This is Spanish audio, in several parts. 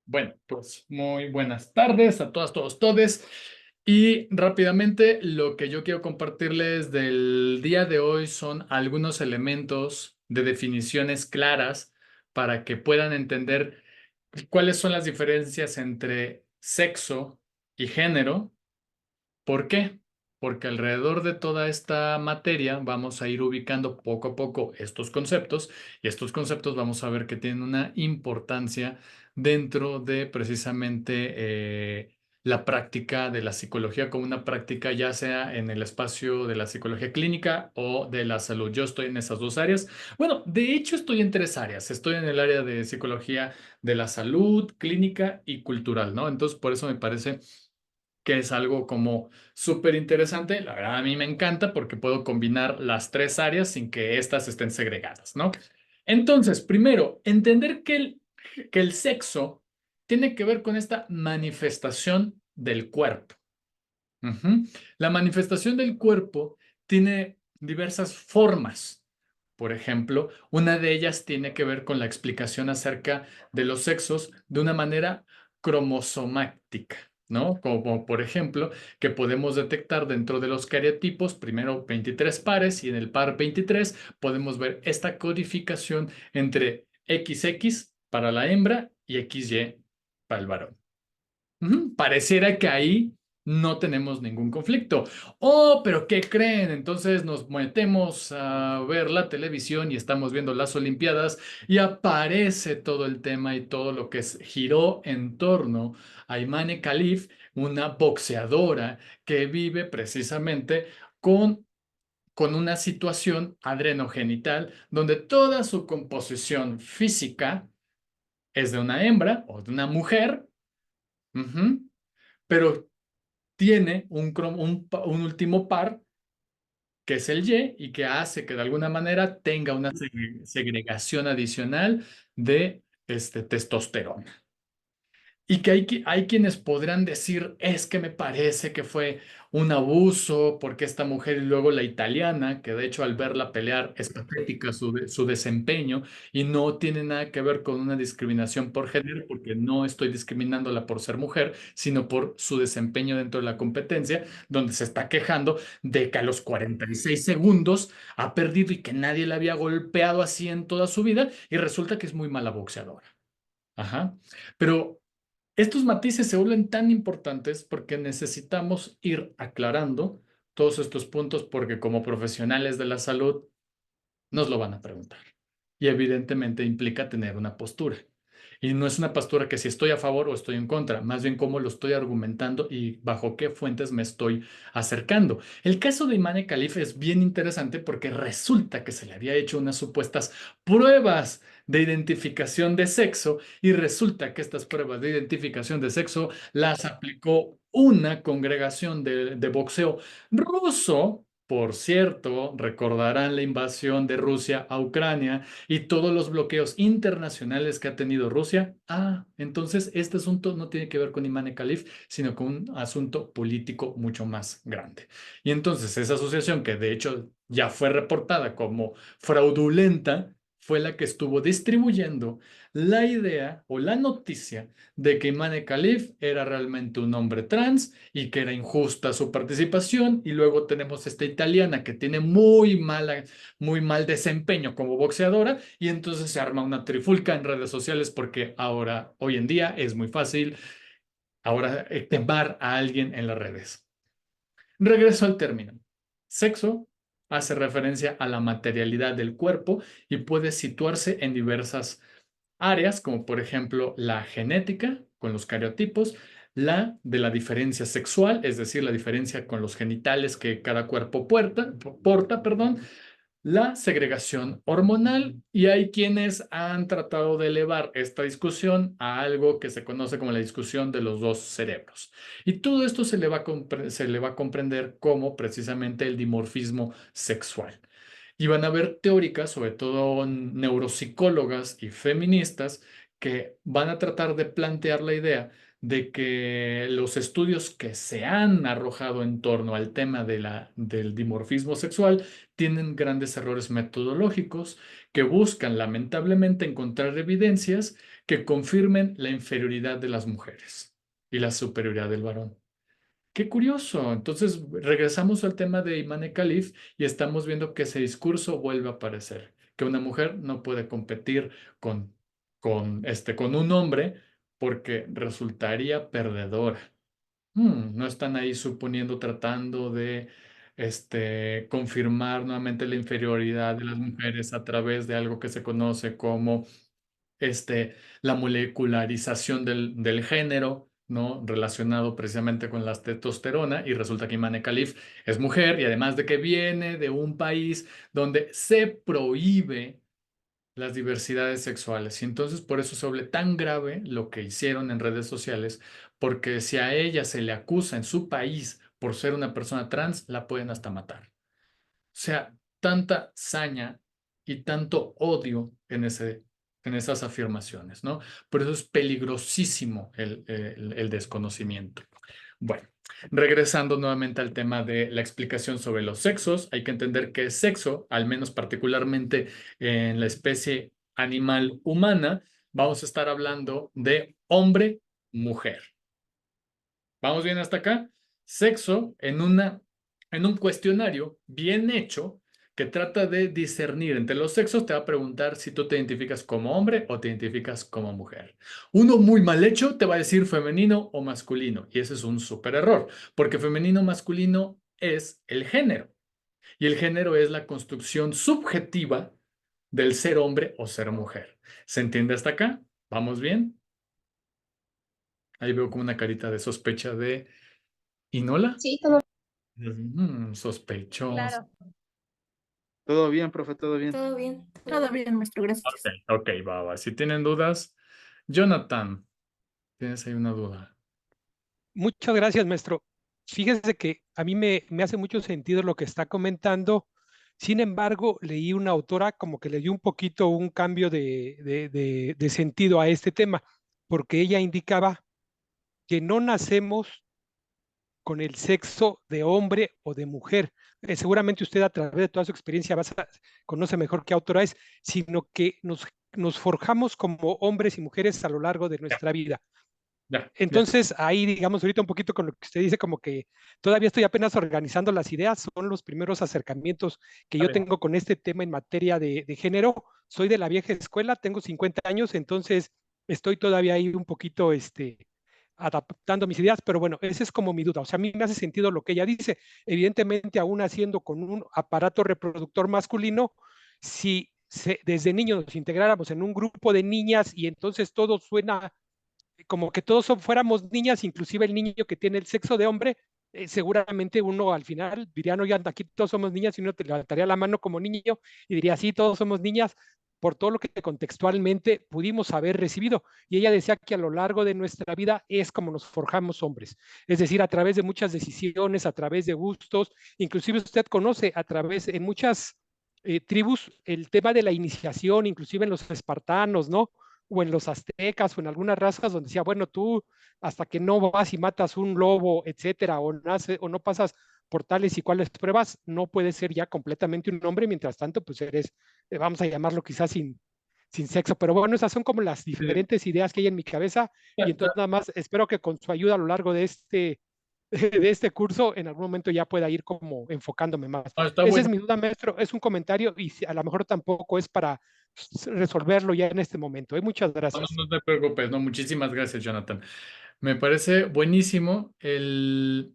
Bueno, pues muy buenas tardes a todas, todos, todes. Y rápidamente lo que yo quiero compartirles del día de hoy son algunos elementos de definiciones claras para que puedan entender cuáles son las diferencias entre sexo y género. ¿Por qué? Porque alrededor de toda esta materia vamos a ir ubicando poco a poco estos conceptos y estos conceptos vamos a ver que tienen una importancia dentro de precisamente la práctica de la psicología como una práctica ya sea en el espacio de la psicología clínica o de la salud. Yo estoy en esas dos áreas. Bueno, de hecho estoy en tres áreas. Estoy en el área de psicología de la salud, clínica y cultural, ¿no? Entonces, por eso me parece que es algo como súper interesante. La verdad, a mí me encanta porque puedo combinar las tres áreas sin que éstas estén segregadas, ¿no? Entonces, primero, entender que el sexo tiene que ver con esta manifestación del cuerpo. Ujú. La manifestación del cuerpo tiene diversas formas. Por ejemplo, una de ellas tiene que ver con la explicación acerca de los sexos de una manera cromosomática, ¿no? Como por ejemplo, que podemos detectar dentro de los cariotipos, primero 23 pares y en el par 23 podemos ver esta codificación entre XX para la hembra y XY para el varón. Ujú. Pareciera que ahí no tenemos ningún conflicto. Oh, pero ¿qué creen? Entonces nos metemos a ver la televisión y estamos viendo las Olimpiadas y aparece todo el tema y todo lo que giró en torno a Imane Khalif, una boxeadora que vive precisamente con una situación adrenogenital donde toda su composición física es de una hembra o de una mujer. Ujú. Pero tiene un último par, que es el Y, y que hace que de alguna manera tenga una segregación adicional de testosterona. Y que hay quienes podrán decir, es que me parece que fue un abuso, porque esta mujer y luego la italiana, que de hecho al verla pelear es patética su desempeño y no tiene nada que ver con una discriminación por género, porque no estoy discriminándola por ser mujer, sino por su desempeño dentro de la competencia, donde se está quejando de que a los 46 segundos ha perdido y que nadie la había golpeado así en toda su vida y resulta que es muy mala boxeadora. Ajá. Pero estos matices se vuelven tan importantes porque necesitamos ir aclarando todos estos puntos porque como profesionales de la salud nos lo van a preguntar. Y evidentemente implica tener una postura. Y no es una postura que si estoy a favor o estoy en contra, más bien cómo lo estoy argumentando y bajo qué fuentes me estoy acercando. El caso de Imane Khalif es bien interesante porque resulta que se le había hecho unas supuestas pruebas de identificación de sexo y resulta que estas pruebas de identificación de sexo las aplicó una congregación de boxeo ruso. Por cierto, recordarán la invasión de Rusia a Ucrania y todos los bloqueos internacionales que ha tenido Rusia. Ah, entonces este asunto no tiene que ver con Imane Khalif, sino con un asunto político mucho más grande. Y entonces esa asociación, que de hecho ya fue reportada como fraudulenta, fue la que estuvo distribuyendo la idea o la noticia de que Imane Khalif era realmente un hombre trans y que era injusta su participación. Y luego tenemos esta italiana que tiene muy mal desempeño como boxeadora y entonces se arma una trifulca en redes sociales porque ahora, hoy en día, es muy fácil ahora quemar a alguien en las redes. Regreso al término. Sexo hace referencia a la materialidad del cuerpo y puede situarse en diversas áreas, como por ejemplo la genética con los cariotipos, la de la diferencia sexual, es decir, la diferencia con los genitales que cada cuerpo porta, perdón, la segregación hormonal y hay quienes han tratado de elevar esta discusión a algo que se conoce como la discusión de los dos cerebros. Y todo esto se le va a comprender como precisamente el dimorfismo sexual. Y van a haber teóricas, sobre todo neuropsicólogas y feministas, que van a tratar de plantear la idea de que los estudios que se han arrojado en torno al tema del dimorfismo sexual tienen grandes errores metodológicos que buscan lamentablemente encontrar evidencias que confirmen la inferioridad de las mujeres y la superioridad del varón. Qué curioso. Entonces regresamos al tema de Imane Khalif y estamos viendo que ese discurso vuelve a aparecer, que una mujer no puede competir con un hombre porque resultaría perdedora. No están ahí suponiendo, tratando de confirmar nuevamente la inferioridad de las mujeres a través de algo que se conoce como la molecularización del género, ¿no? Relacionado precisamente con la testosterona, y resulta que Imane Khalif es mujer y además de que viene de un país donde se prohíbe las diversidades sexuales. Y entonces por eso se vuelve tan grave lo que hicieron en redes sociales, porque si a ella se le acusa en su país por ser una persona trans, la pueden hasta matar. O sea, tanta saña y tanto odio en esas afirmaciones, ¿no? Por eso es peligrosísimo el desconocimiento. Bueno, regresando nuevamente al tema de la explicación sobre los sexos, hay que entender que sexo, al menos particularmente en la especie animal humana, vamos a estar hablando de hombre-mujer. ¿Vamos bien hasta acá? Sexo en un cuestionario bien hecho que trata de discernir entre los sexos, te va a preguntar si tú te identificas como hombre o te identificas como mujer. Uno muy mal hecho te va a decir femenino o masculino, y ese es un súper error, porque femenino o masculino es el género, y el género es la construcción subjetiva del ser hombre o ser mujer. ¿Se entiende hasta acá? ¿Vamos bien? Ahí veo como una carita de sospecha de Inola. Sí, todo Sospechoso. claro. Todo bien, profe, todo bien. Todo bien. Todo bien, maestro, Ok, gracias. ok, va, va. Si tienen dudas, Jonathan, ¿tienes ahí una duda? Muchas gracias, maestro. Fíjese que a mí me hace mucho sentido lo que está comentando. Sin embargo, leí una autora como que le dio un poquito un cambio de sentido a este tema, porque ella indicaba que no nacemos con el sexo de hombre o de mujer. Seguramente usted a través de toda su experiencia conoce mejor qué autora es, sino que nos forjamos como hombres y mujeres a lo largo de Ya, nuestra vida. ya, ya. Entonces, ahí, digamos, ahorita un poquito con lo que usted dice, como que todavía estoy apenas organizando las ideas, son los primeros acercamientos que Está yo bien. tengo con este tema en materia de género. Soy de la vieja escuela, tengo 50 años, entonces estoy todavía ahí un poquito adaptando mis ideas, pero bueno, esa es como mi duda. O sea, a mí me hace sentido lo que ella dice. Evidentemente, aún haciendo con un aparato reproductor masculino, si desde niños nos integráramos en un grupo de niñas y entonces todo suena como que todos fuéramos niñas, inclusive el niño que tiene el sexo de hombre, seguramente uno al final diría, no, ya aquí todos somos niñas, y uno te levantaría la mano como niño y diría, sí, todos somos niñas, por todo lo que contextualmente pudimos haber recibido. Y ella decía que a lo largo de nuestra vida es como nos forjamos hombres, es decir, a través de muchas decisiones, a través de gustos, inclusive usted conoce a través, en muchas tribus, el tema de la iniciación, inclusive en los espartanos, ¿no? O en los aztecas o en algunas razas donde decía, bueno, tú hasta que no vas y matas un lobo, etcétera, o no pasas por tales y cuales pruebas, no puedes ser ya completamente un hombre, mientras tanto, pues eres, vamos a llamarlo quizás sin sexo, pero bueno, esas son como las Sí, diferentes ideas que hay en mi cabeza, y está, entonces nada más espero que con su ayuda a lo largo de de este curso, en algún momento ya pueda ir como enfocándome más. está Esa es bueno. mi duda, maestro, es un comentario y a lo mejor tampoco es para resolverlo ya en este momento. Muchas No, no, gracias. no te preocupes, no, muchísimas gracias, Jonathan. Me parece buenísimo el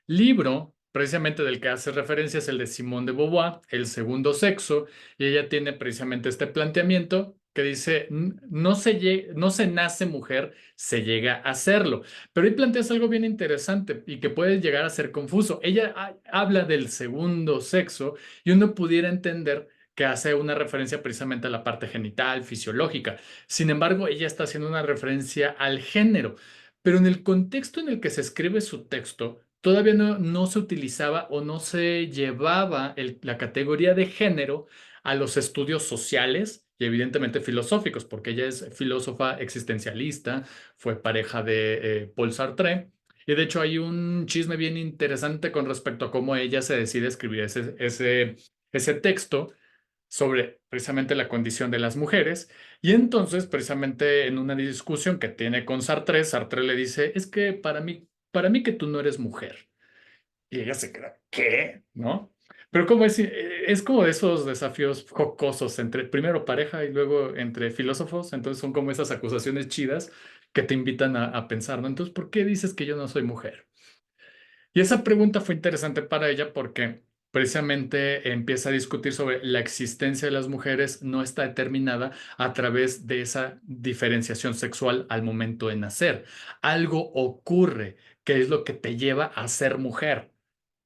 libro, precisamente del que hace referencia, es el de Simone de Beauvoir, El segundo sexo, y ella tiene precisamente este planteamiento que dice, no se nace mujer, se llega a serlo. Pero ahí planteas algo bien interesante y que puede llegar a ser confuso. Ella habla del segundo sexo y uno pudiera entender que hace una referencia precisamente a la parte genital, fisiológica. Sin embargo, ella está haciendo una referencia al género. Pero en el contexto en el que se escribe su texto, todavía no se utilizaba o no se llevaba la categoría de género a los estudios sociales y evidentemente filosóficos, porque ella es filósofa existencialista, fue pareja de Paul Sartre. Y de hecho hay un chisme bien interesante con respecto a cómo ella se decide escribir ese texto sobre precisamente la condición de las mujeres. Y entonces, precisamente en una discusión que tiene con Sartre, Sartre le dice, es que para mí que tú no eres mujer. Y ella se queda, ¿qué? ¿No? Pero como es como de esos desafíos jocosos entre primero pareja y luego entre filósofos, entonces son como esas acusaciones chidas que te invitan a pensar, ¿no? Entonces, ¿por qué dices que yo no soy mujer? Y esa pregunta fue interesante para ella porque precisamente empieza a discutir sobre la existencia de las mujeres no está determinada a través de esa diferenciación sexual al momento de nacer. Algo ocurre, que es lo que te lleva a ser mujer.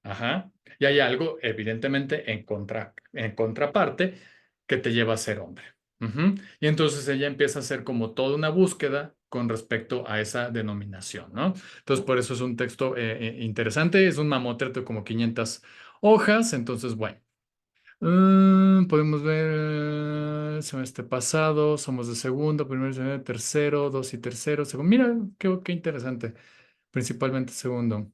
Ajá. Y hay algo, evidentemente, en contraparte, que te lleva a ser hombre. Ujú. Y entonces ella empieza a hacer como toda una búsqueda con respecto a esa denominación, ¿no? Entonces, por eso es un texto interesante, es un mamotreto de como 500 hojas, entonces, bueno. Podemos ver semestre pasado, somos de segundo, primer semestre, tercero, dos y tercero, segundo. Mira, qué interesante, principalmente segundo.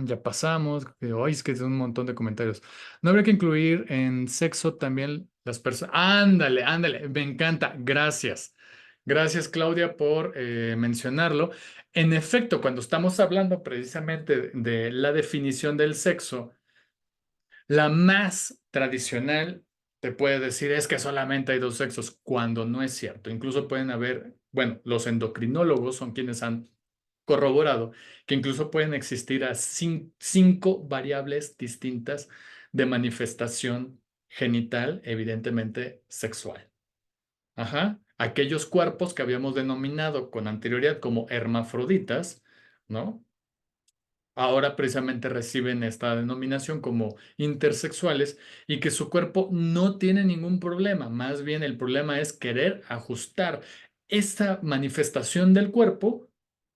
Ya pasamos, ay, es que es un montón de comentarios. No habría que incluir en sexo también las personas. Ándale, ándale, me encanta, gracias. Gracias, Claudia, por mencionarlo. En efecto, cuando estamos hablando precisamente de la definición del sexo, la más tradicional te puede decir es que solamente hay dos sexos, cuando no es cierto. Incluso pueden haber, bueno, los endocrinólogos son quienes han corroborado que incluso pueden existir a cinco variables distintas de manifestación genital, evidentemente sexual. Ajá. Aquellos cuerpos que habíamos denominado con anterioridad como hermafroditas, ¿no? Ahora precisamente reciben esta denominación como intersexuales y que su cuerpo no tiene ningún problema. Más bien el problema es querer ajustar esta manifestación del cuerpo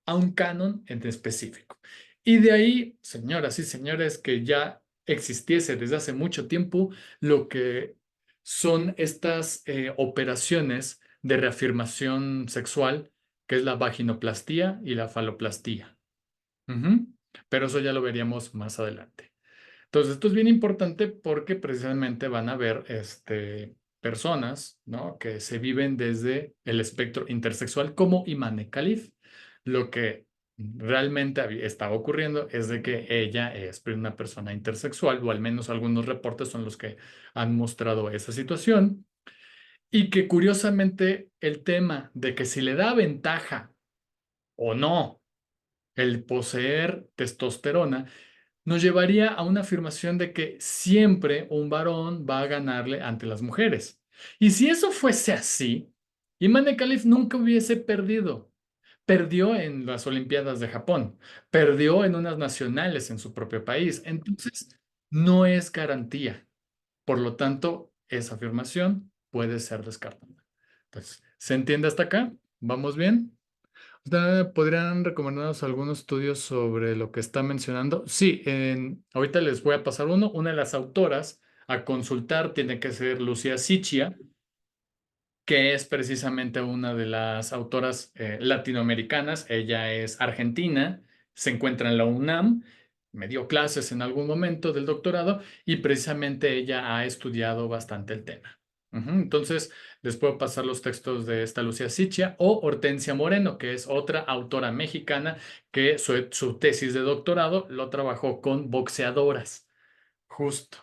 a un canon en específico. Y de ahí, señoras y señores, que ya existiese desde hace mucho tiempo lo que son estas operaciones de reafirmación sexual, que es la vaginoplastía y la faloplastía. Ujú. Pero eso ya lo veríamos más adelante. Entonces, esto es bien importante porque precisamente van a haber personas, ¿no? Que se viven desde el espectro intersexual como Imane Khalif. Lo que realmente estaba ocurriendo es de que ella es una persona intersexual, o al menos algunos reportes son los que han mostrado esa situación, y que curiosamente el tema de que si le da ventaja o no el poseer testosterona nos llevaría a una afirmación de que siempre un varón va a ganarle ante las mujeres. Y si eso fuese así, Imane Khalif nunca hubiese perdido. Perdió en las Olimpiadas de Japón, perdió en unas nacionales en su propio país. Entonces, no es garantía. Por lo tanto, esa afirmación puede ser descartada. Entonces, ¿se entiende hasta acá? ¿Vamos bien? ¿Podrían recomendarnos algunos estudios sobre lo que está mencionando? Sí, ahorita les voy a pasar uno. Una de las autoras a consultar tiene que ser Lucía Sichia, que es precisamente una de las autoras latinoamericanas. Ella es argentina, se encuentra en la UNAM, me dio clases en algún momento del doctorado y precisamente ella ha estudiado bastante el tema. Ujú. Entonces, les puedo pasar los textos de esta Lucía Sichia o Hortensia Moreno, que es otra autora mexicana que su tesis de doctorado lo trabajó con boxeadoras. Justo.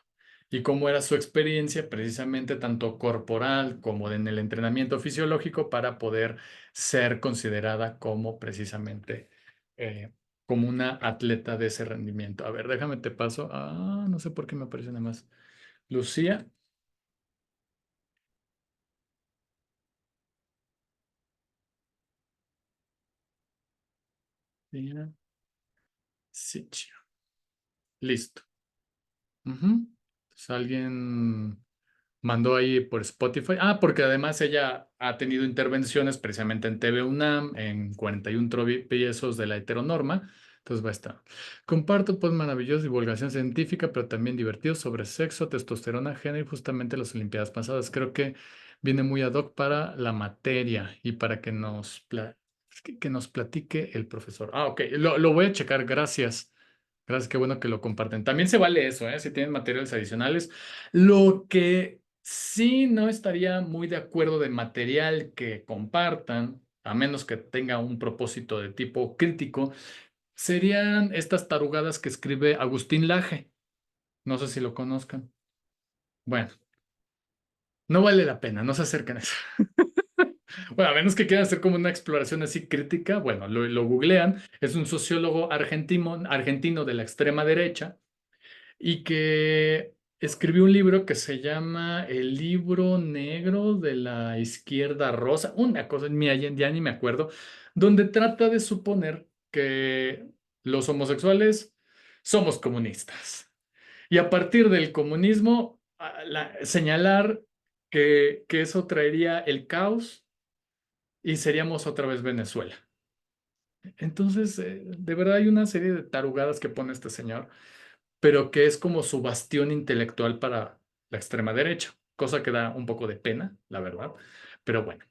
Y cómo era su experiencia, precisamente tanto corporal como en el entrenamiento fisiológico, para poder ser considerada como precisamente eh, como una atleta de ese rendimiento. A ver, déjame te paso. No sé por qué me aparece nada más. Lucía. Lucía Sichio. Listo. Ujú. Entonces, alguien mandó ahí por Spotify. Porque además ella ha tenido intervenciones precisamente en TV UNAM, en 41 tropiezos de la heteronorma. Entonces va a estar. Comparto pues maravillosa divulgación científica, pero también divertido sobre sexo, testosterona, género y justamente las Olimpiadas pasadas. Creo que viene muy ad hoc para la materia y para que nos platique el profesor. Ah, ok, lo voy a checar, gracias. Gracias, qué bueno que lo comparten. También se vale eso, ¿eh? Si tienen materiales adicionales. Lo que sí no estaría muy de acuerdo de material que compartan, a menos que tenga un propósito de tipo crítico, serían estas tarugadas que escribe Agustín Laje. No sé si lo conozcan. Bueno, no vale la pena, no se acerquen a eso. Bueno, a menos que quieran hacer como una exploración así crítica, bueno, lo googlean. Es un sociólogo argentino de la extrema derecha y que escribió un libro que se llama El libro negro de la izquierda rosa, una cosa, mira, ya ni me acuerdo, donde trata de suponer que los homosexuales somos comunistas. Y a partir del comunismo, señalar que eso traería el caos y seríamos otra vez Venezuela. Entonces, de verdad hay una serie de tarugadas que pone este señor, pero que es como su bastión intelectual para la extrema derecha, cosa que da un poco de pena, la verdad. Pero bueno,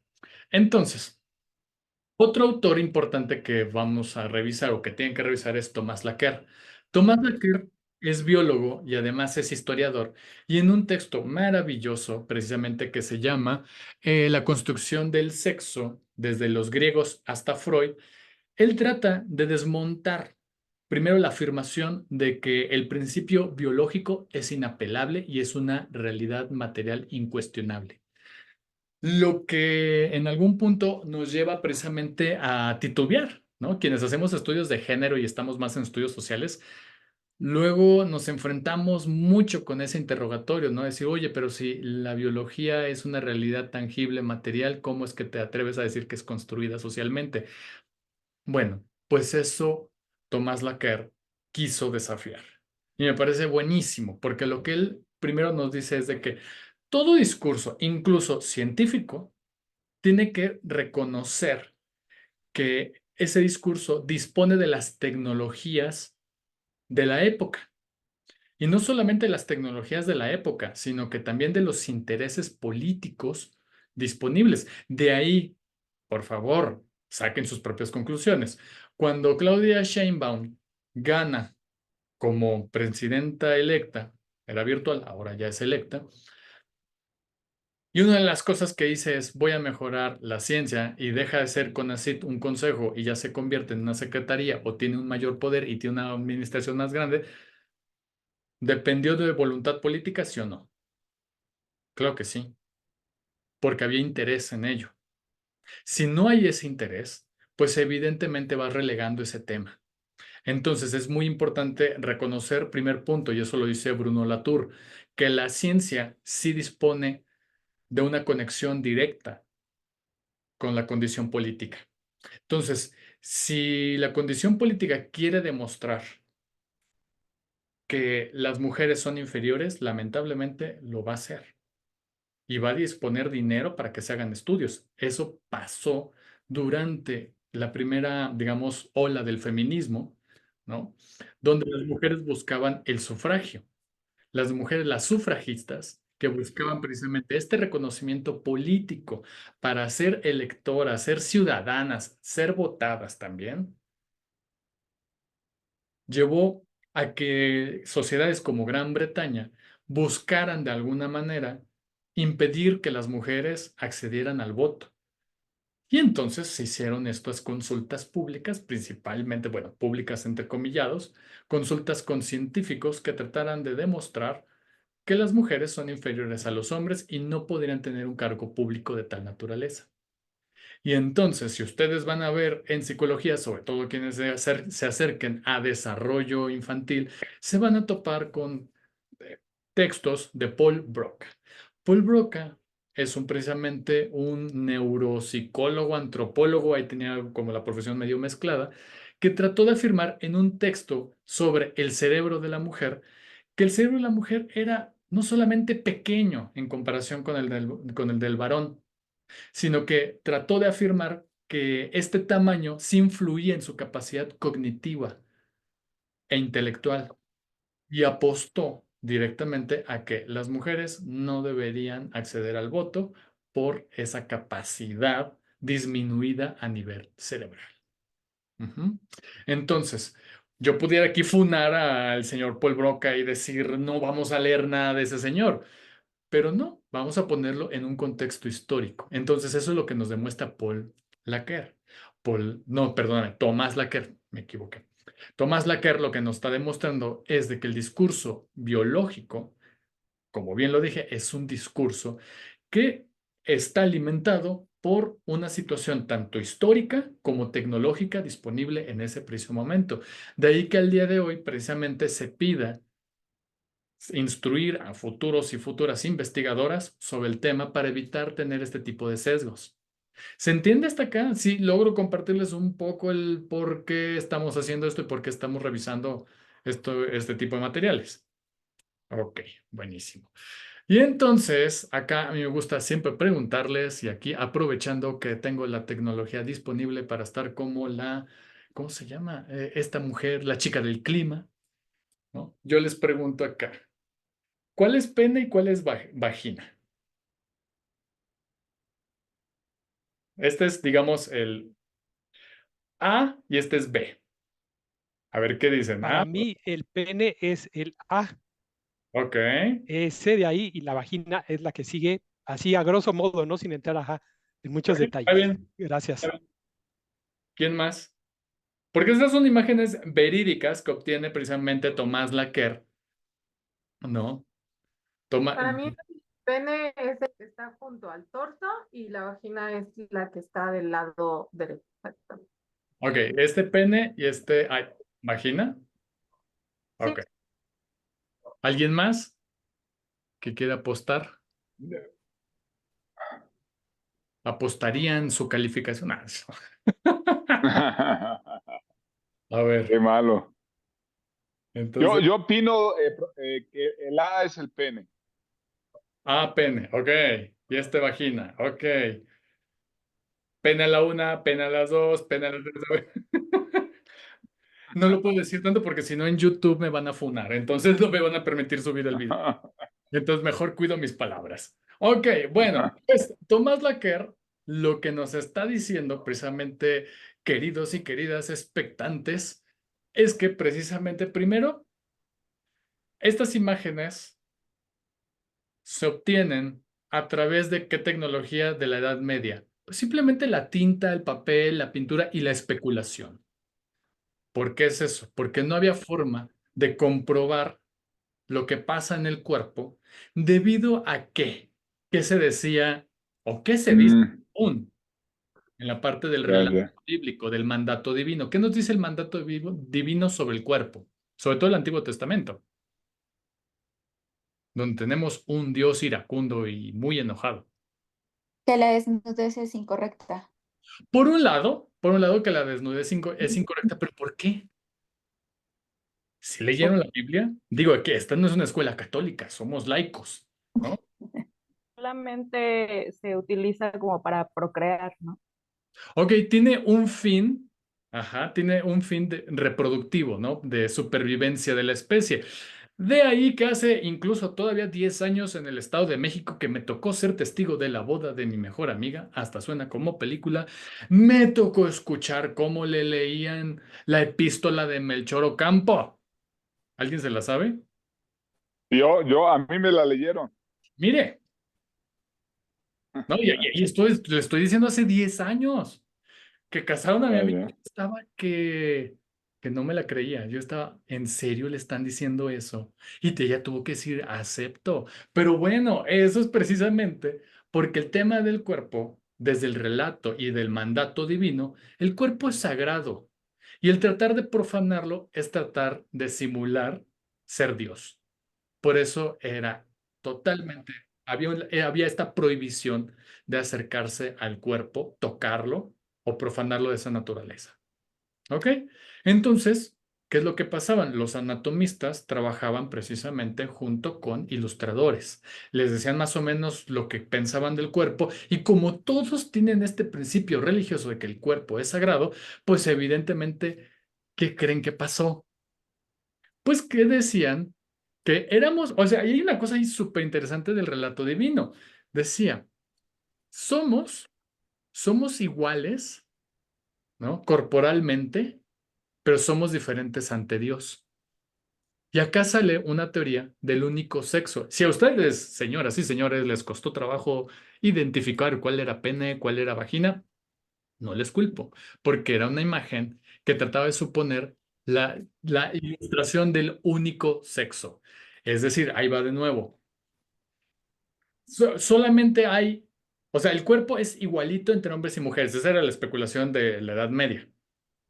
entonces, otro autor importante que vamos a revisar o que tienen que revisar es Tomás Laquer. Tomás Laquer es biólogo y además es historiador, y en un texto maravilloso, precisamente que se llama La construcción del sexo desde los griegos hasta Freud, él trata de desmontar primero la afirmación de que el principio biológico es inapelable y es una realidad material incuestionable. Lo que en algún punto nos lleva precisamente a titubear, ¿no? Quienes hacemos estudios de género y estamos más en estudios sociales, luego nos enfrentamos mucho con ese interrogatorio, ¿no? Decir, oye, pero si la biología es una realidad tangible, material, ¿cómo es que te atreves a decir que es construida socialmente? Bueno, pues eso Tomás Laquer quiso desafiar. Y me parece buenísimo, porque lo que él primero nos dice es de que todo discurso, incluso científico, tiene que reconocer que ese discurso dispone de las tecnologías de la época. Y no solamente las tecnologías de la época, sino que también de los intereses políticos disponibles. De ahí, por favor, saquen sus propias conclusiones. Cuando Claudia Sheinbaum gana como presidenta electa, era virtual, ahora ya es electa, y una de las cosas que dice es voy a mejorar la ciencia y deja de ser CONACYT un consejo y ya se convierte en una secretaría o tiene un mayor poder y tiene una administración más grande, ¿dependió de voluntad política, sí o no? Claro que sí, porque había interés en ello. Si no hay ese interés, pues evidentemente vas relegando ese tema. Entonces es muy importante reconocer, primer punto, y eso lo dice Bruno Latour, que la ciencia sí dispone de una conexión directa con la condición política. Entonces, si la condición política quiere demostrar que las mujeres son inferiores, lamentablemente lo va a hacer y va a disponer dinero para que se hagan estudios. Eso pasó durante la primera, digamos, ola del feminismo, ¿no? Donde las mujeres buscaban el sufragio. Las mujeres, las sufragistas, que buscaban precisamente este reconocimiento político para ser electoras, ser ciudadanas, ser votadas también, llevó a que sociedades como Gran Bretaña buscaran de alguna manera impedir que las mujeres accedieran al voto. Y entonces se hicieron estas consultas públicas, principalmente, bueno, públicas entrecomillados, consultas con científicos que trataran de demostrar que las mujeres son inferiores a los hombres y no podrían tener un cargo público de tal naturaleza. Y entonces, si ustedes van a ver en psicología, sobre todo quienes se acerquen a desarrollo infantil, se van a topar con eh, textos de Paul Broca. Paul Broca es precisamente un neuropsicólogo, antropólogo, ahí tenía como la profesión medio mezclada, que trató de afirmar en un texto sobre el cerebro de la mujer, que el cerebro de la mujer era no solamente pequeño en comparación con el del varón, sino que trató de afirmar que este tamaño sí influía en su capacidad cognitiva e intelectual y apostó directamente a que las mujeres no deberían acceder al voto por esa capacidad disminuida a nivel cerebral. Ujú. Entonces, yo pudiera aquí funar al señor Paul Broca y decir, no vamos a leer nada de ese señor, pero no, vamos a ponerlo en un contexto histórico. Entonces, eso es lo que nos demuestra Paul Laqueur. No, perdóname, Tomás Laqueur, me equivoqué. Tomás Laqueur lo que nos está demostrando es de que el discurso biológico, como bien lo dije, es un discurso que está alimentado por una situación tanto histórica como tecnológica disponible en ese preciso momento. De ahí que al día de hoy precisamente se pida instruir a futuros y futuras investigadoras sobre el tema para evitar tener este tipo de sesgos. ¿Se entiende hasta acá? Sí, logro compartirles un poco el por qué estamos haciendo esto y por qué estamos revisando este tipo de materiales. Ok, buenísimo. Y entonces, acá a mí me gusta siempre preguntarles, y aquí aprovechando que tengo la tecnología disponible para estar como ¿cómo se llama? Esta mujer, la chica del clima, ¿no? Yo les pregunto acá, ¿cuál es pene y cuál es vagina? Este es, digamos, el A y este es B. A ver qué dicen. Para mí, el pene es el A, Ok. ese de ahí, y la vagina es la que sigue, así a grosso modo, ¿no? Sin entrar en muchos Ok, está detalles. bien. Está Gracias. bien. ¿Quién más? Porque estas son imágenes verídicas que obtiene precisamente Tomás Laqueur, ¿no? Toma, Para mí el pene es el que está junto al torso y la vagina es la que está del lado derecho. Exactamente. ok, este pene y este, ay, ¿vagina? Sí, Ok. ¿Alguien más que quiera apostar? ¿Apostarían su calificación? Ah, a ver, Qué malo. entonces, Yo opino que el A es el pene. pene, ok. Y este vagina, ok. Pene a la una, pene a las dos, pene a las tres. No lo puedo decir tanto porque si no en YouTube me van a funar, entonces no me van a permitir subir el video. Entonces mejor cuido mis palabras. Ok, bueno, pues Tomás Laqueur lo que nos está diciendo precisamente, queridos y queridas expectantes, es que precisamente primero, estas imágenes se obtienen a través de qué tecnología de la Edad Media. Pues simplemente la tinta, el papel, la pintura y la especulación. ¿Por qué es eso? Porque no había forma de comprobar lo que pasa en el cuerpo debido a qué se decía o qué se dice Mm, aún en la parte del ya, relato ya. bíblico, del mandato divino. ¿Qué nos dice el mandato divino sobre el cuerpo? Sobre todo el Antiguo Testamento, donde tenemos un Dios iracundo y muy enojado. Que la desnudez es incorrecta. Por un lado que la desnudez es incorrecta, pero ¿por qué? Si leyeron la Biblia, digo que esta no es una escuela católica, somos laicos, ¿no? Solamente se utiliza como para procrear, ¿no? Ok, tiene un fin, tiene un fin reproductivo, ¿no? De supervivencia de la especie. De ahí que hace incluso todavía 10 años en el Estado de México que me tocó ser testigo de la boda de mi mejor amiga, hasta suena como película, me tocó escuchar cómo le leían la epístola de Melchor Ocampo. ¿Alguien se la sabe? A mí me la leyeron. Mire, ¿no? Y esto le estoy diciendo hace 10 años. Que casaron a mi Ya, amiga, ya. yo estaba que no me la creía. Yo estaba, ¿en serio le están diciendo eso? Y ella tuvo que decir, acepto. Pero bueno, eso es precisamente porque el tema del cuerpo, desde el relato y del mandato divino, el cuerpo es sagrado. Y el tratar de profanarlo es tratar de simular ser Dios. Por eso era totalmente, había esta prohibición de acercarse al cuerpo, tocarlo o profanarlo de esa naturaleza. ¿Ok? Entonces, ¿qué es lo que pasaban? Los anatomistas trabajaban precisamente junto con ilustradores. Les decían más o menos lo que pensaban del cuerpo y como todos tienen este principio religioso de que el cuerpo es sagrado, pues evidentemente, ¿qué creen que pasó? Pues que decían que éramos, o sea, hay una cosa ahí súper interesante del relato divino. Decía, somos iguales, ¿no? Corporalmente, pero somos diferentes ante Dios. Y acá sale una teoría del único sexo. Si a ustedes, señoras y señores, les costó trabajo identificar cuál era pene, cuál era vagina, no les culpo, porque era una imagen que trataba de suponer la ilustración del único sexo. Es decir, ahí va de nuevo. Solamente hay, o sea, el cuerpo es igualito entre hombres y mujeres. Esa era la especulación de la Edad Media.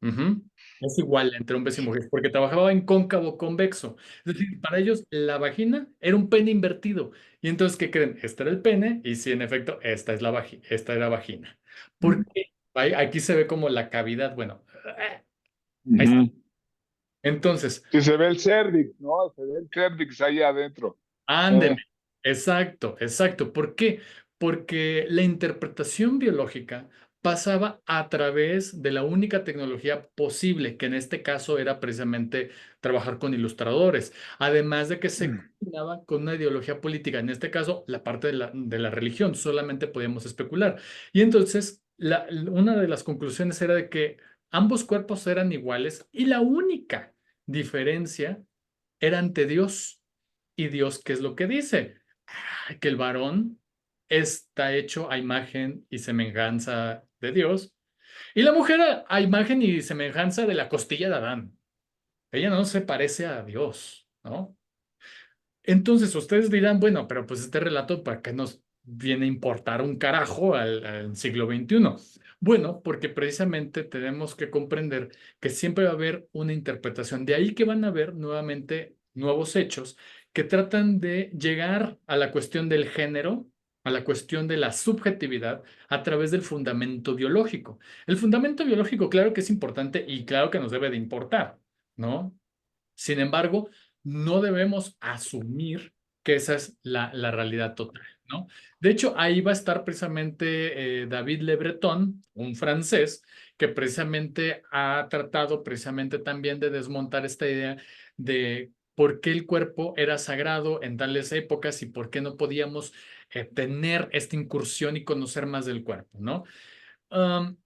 Ujú. Es igual entre hombres y mujeres, porque trabajaba en cóncavo convexo. Es decir, para ellos la vagina era un pene invertido. Y entonces, ¿qué creen? Este era el pene y sí, en efecto, esta era vagina. ¿Por qué? Aquí se ve como la cavidad. Bueno, ahí está. Ujú. Entonces, Sí, se ve el cervix, ¿no? Se ve el cervix ahí adentro. ándeme. Exacto, exacto. ¿Por qué? Porque la interpretación biológica pasaba a través de la única tecnología posible, que en este caso era precisamente trabajar con ilustradores, además de que se combinaba con una ideología política, en este caso la parte de la religión, solamente podíamos especular. Y entonces, una de las conclusiones era de que ambos cuerpos eran iguales y la única diferencia era ante Dios. ¿Y Dios qué es lo que dice? Que el varón está hecho a imagen y semejanza de Dios y la mujer a imagen y semejanza de la costilla de Adán. Ella no se parece a Dios, ¿no? Entonces ustedes dirán, bueno, pero pues este relato, ¿para qué nos viene a importar un carajo al siglo XXI? Bueno, porque precisamente tenemos que comprender que siempre va a haber una interpretación. De ahí que van a haber nuevamente nuevos hechos que tratan de llegar a la cuestión del género, a la cuestión de la subjetividad a través del fundamento biológico. El fundamento biológico, claro que es importante y claro que nos debe de importar, ¿no? Sin embargo, no debemos asumir que esa es la realidad total, ¿no? De hecho, ahí va a estar precisamente David Le Breton, un francés, que precisamente ha tratado precisamente también de desmontar esta idea de por qué el cuerpo era sagrado en tales épocas y por qué no podíamos tener esta incursión y conocer más del cuerpo, ¿no? Um,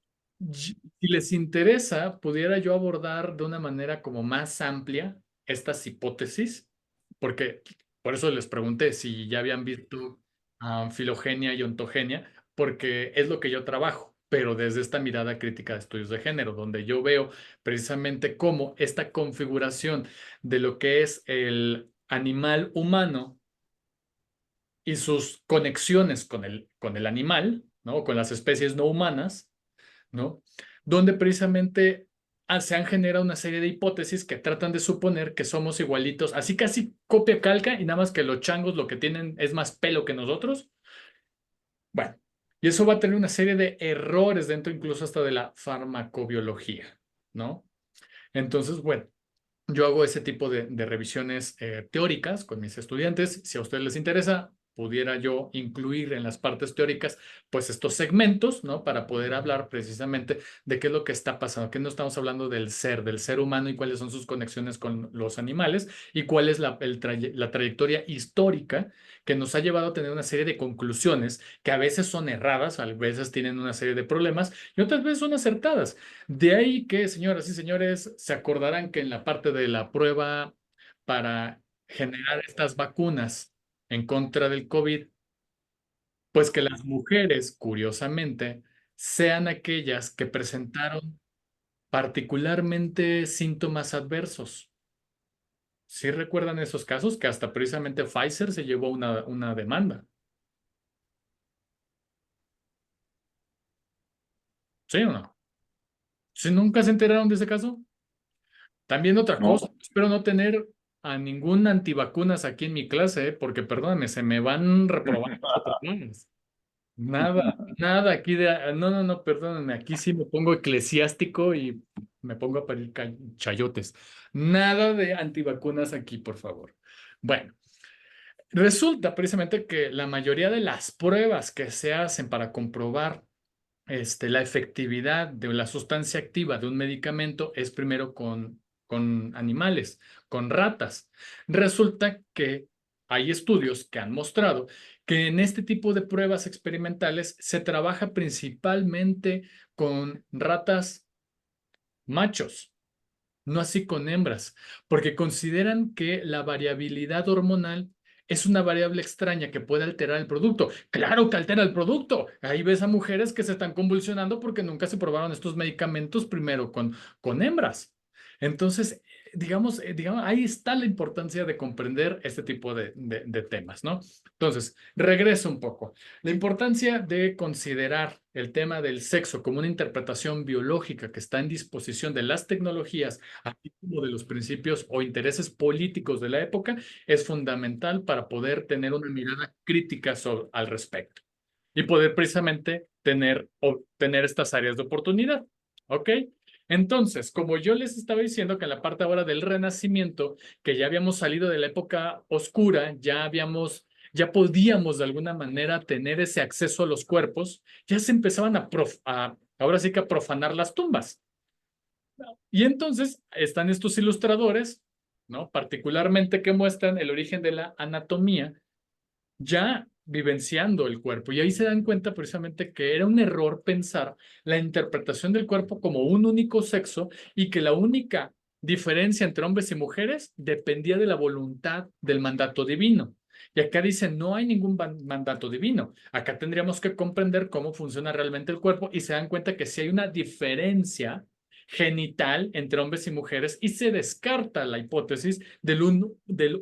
si les interesa, pudiera yo abordar de una manera como más amplia estas hipótesis, porque por eso les pregunté si ya habían visto filogenia y ontogenia, porque es lo que yo trabajo, pero desde esta mirada crítica de estudios de género, donde yo veo precisamente cómo esta configuración de lo que es el animal humano y sus conexiones con el animal, ¿no? Con las especies no humanas, ¿no? Donde precisamente se han generado una serie de hipótesis que tratan de suponer que somos igualitos, así casi copia calca y nada más que los changos lo que tienen es más pelo que nosotros. Bueno, y eso va a tener una serie de errores dentro incluso hasta de la farmacobiología, ¿no? Entonces, bueno. Yo hago ese tipo de revisiones teóricas con mis estudiantes. Si a ustedes les interesa, pudiera yo incluir en las partes teóricas, pues estos segmentos, ¿no? Para poder hablar precisamente de qué es lo que está pasando, que no estamos hablando del ser humano y cuáles son sus conexiones con los animales y cuál es la trayectoria histórica que nos ha llevado a tener una serie de conclusiones que a veces son erradas, a veces tienen una serie de problemas y otras veces son acertadas. De ahí que, señoras y señores, se acordarán que en la parte de la prueba para generar estas vacunas en contra del COVID, pues que las mujeres, curiosamente, sean aquellas que presentaron particularmente síntomas adversos. ¿Sí recuerdan esos casos? Que hasta precisamente Pfizer se llevó una demanda. ¿Sí o no? ¿Sí nunca se enteraron de ese caso? También otra No. cosa, espero no tener a ningún antivacunas aquí en mi clase, porque perdóname, se me van reprobando opiniones. Nada, nada aquí de, no, no, no, perdónenme, aquí sí me pongo eclesiástico y me pongo a parir chayotes. Nada de antivacunas aquí, por favor. Bueno, resulta precisamente que la mayoría de las pruebas que se hacen para comprobar la efectividad de la sustancia activa de un medicamento es primero con animales, con ratas. Resulta que hay estudios que han mostrado que en este tipo de pruebas experimentales se trabaja principalmente con ratas machos, no así con hembras, porque consideran que la variabilidad hormonal es una variable extraña que puede alterar el producto. Claro que altera el producto. Ahí ves a mujeres que se están convulsionando porque nunca se probaron estos medicamentos primero con hembras. Entonces, digamos, ahí está la importancia de comprender este tipo de temas, ¿no? Entonces, regreso un poco. La importancia de considerar el tema del sexo como una interpretación biológica que está en disposición de las tecnologías, así como de los principios o intereses políticos de la época, es fundamental para poder tener una mirada crítica al respecto y poder precisamente tener estas áreas de oportunidad. ¿Ok? Entonces, como yo les estaba diciendo que en la parte ahora del Renacimiento, que ya habíamos salido de la época oscura, ya podíamos de alguna manera tener ese acceso a los cuerpos, ya se empezaban ahora sí que a profanar las tumbas. Y entonces están estos ilustradores, ¿no? Particularmente que muestran el origen de la anatomía, ya vivenciando el cuerpo. Y ahí se dan cuenta precisamente que era un error pensar la interpretación del cuerpo como un único sexo y que la única diferencia entre hombres y mujeres dependía de la voluntad del mandato divino. Y acá dicen, no hay ningún mandato divino. Acá tendríamos que comprender cómo funciona realmente el cuerpo y se dan cuenta que sí hay una diferencia genital entre hombres y mujeres y se descarta la hipótesis del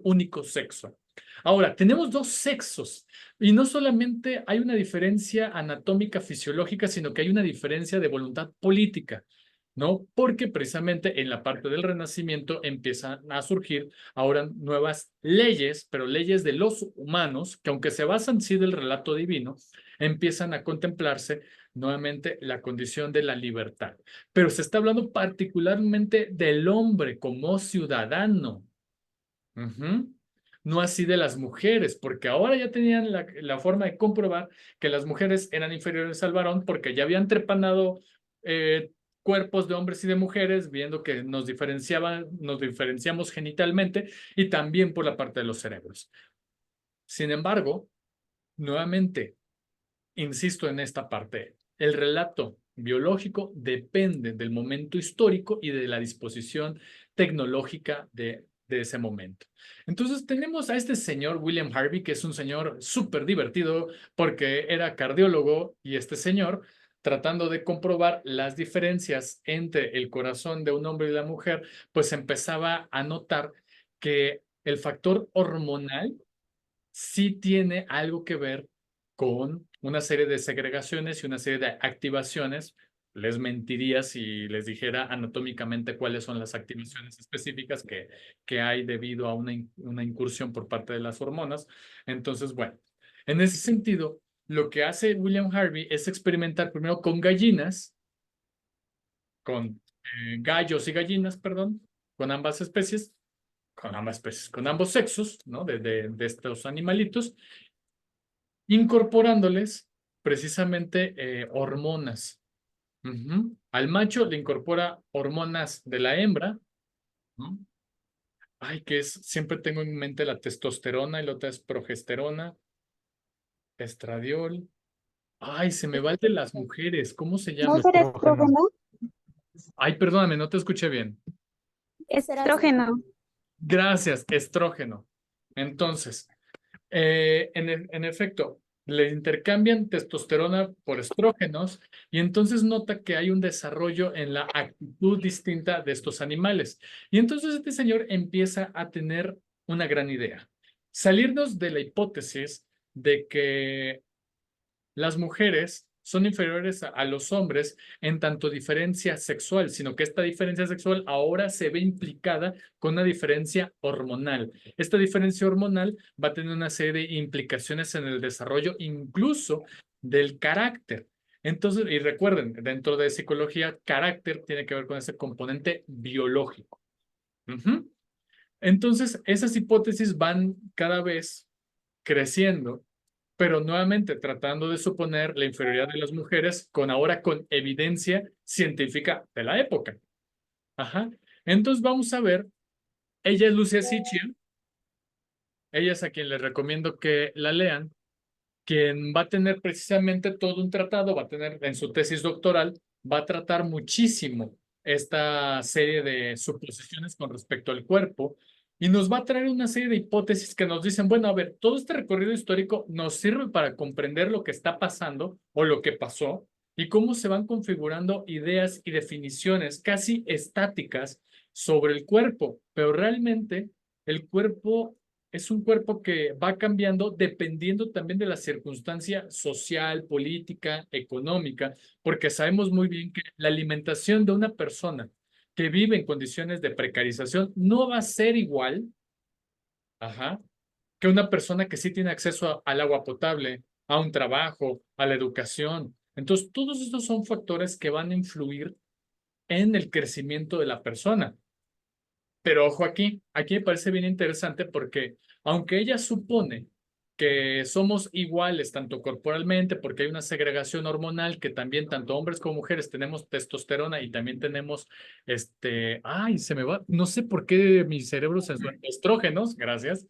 único sexo. Ahora, tenemos dos sexos y no solamente hay una diferencia anatómica fisiológica, sino que hay una diferencia de voluntad política, ¿no? Porque precisamente en la parte del Renacimiento empiezan a surgir ahora nuevas leyes, pero leyes de los humanos, que aunque se basan sí del relato divino, empiezan a contemplarse nuevamente la condición de la libertad. Pero se está hablando particularmente del hombre como ciudadano. No así de las mujeres, porque ahora ya tenían la forma de comprobar que las mujeres eran inferiores al varón porque ya habían trepanado cuerpos de hombres y de mujeres, viendo que nos diferenciamos genitalmente y también por la parte de los cerebros. Sin embargo, nuevamente, insisto en esta parte, el relato biológico depende del momento histórico y de la disposición tecnológica de ese momento. Entonces tenemos a este señor William Harvey, que es un señor súper divertido porque era cardiólogo y este señor, tratando de comprobar las diferencias entre el corazón de un hombre y la mujer, pues empezaba a notar que el factor hormonal sí tiene algo que ver con una serie de segregaciones y una serie de activaciones. Les mentiría si les dijera anatómicamente cuáles son las activaciones específicas que hay debido a una incursión por parte de las hormonas. Entonces, bueno, en ese sentido, lo que hace William Harvey es experimentar primero con gallinas, con gallos y gallinas, perdón, con ambas especies, con ambos sexos, ¿no? De estos animalitos, incorporándoles precisamente hormonas. Al macho le incorpora hormonas de la hembra, ¿no? Ay, siempre tengo en mente la testosterona y la otra es progesterona, estradiol. Ay, se me va el de las mujeres, ¿cómo se llama? ¿No será Estrógeno. estrógeno? Ay, perdóname, no te escuché bien. Estrógeno. Gracias, estrógeno. Entonces, en efecto, le intercambian testosterona por estrógenos y entonces nota que hay un desarrollo en la actitud distinta de estos animales. Y entonces este señor empieza a tener una gran idea. Salirnos de la hipótesis de que las mujeres son inferiores a los hombres en tanto diferencia sexual, sino que esta diferencia sexual ahora se ve implicada con una diferencia hormonal. Esta diferencia hormonal va a tener una serie de implicaciones en el desarrollo incluso del carácter. Entonces, y recuerden, dentro de psicología, carácter tiene que ver con ese componente biológico. Entonces, esas hipótesis van cada vez creciendo, pero nuevamente tratando de suponer la inferioridad de las mujeres ahora con evidencia científica de la época. Entonces vamos a ver, ella es Lucia Sitchin, ella es a quien les recomiendo que la lean, quien va a tener precisamente todo un tratado, va a tener en su tesis doctoral, va a tratar muchísimo esta serie de suposiciones con respecto al cuerpo y nos va a traer una serie de hipótesis que nos dicen, bueno, a ver, todo este recorrido histórico nos sirve para comprender lo que está pasando o lo que pasó y cómo se van configurando ideas y definiciones casi estáticas sobre el cuerpo, pero realmente el cuerpo es un cuerpo que va cambiando dependiendo también de la circunstancia social, política, económica, porque sabemos muy bien que la alimentación de una persona que vive en condiciones de precarización no va a ser igual, ajá, que una persona que sí tiene acceso al agua potable, a un trabajo, a la educación. Entonces, todos estos son factores que van a influir en el crecimiento de la persona. Pero ojo aquí me parece bien interesante porque aunque ella supone que somos iguales tanto corporalmente, porque hay una segregación hormonal que también tanto hombres como mujeres tenemos testosterona y también tenemos ay, se me va, no sé por qué mi cerebro se suena, estrógenos, gracias.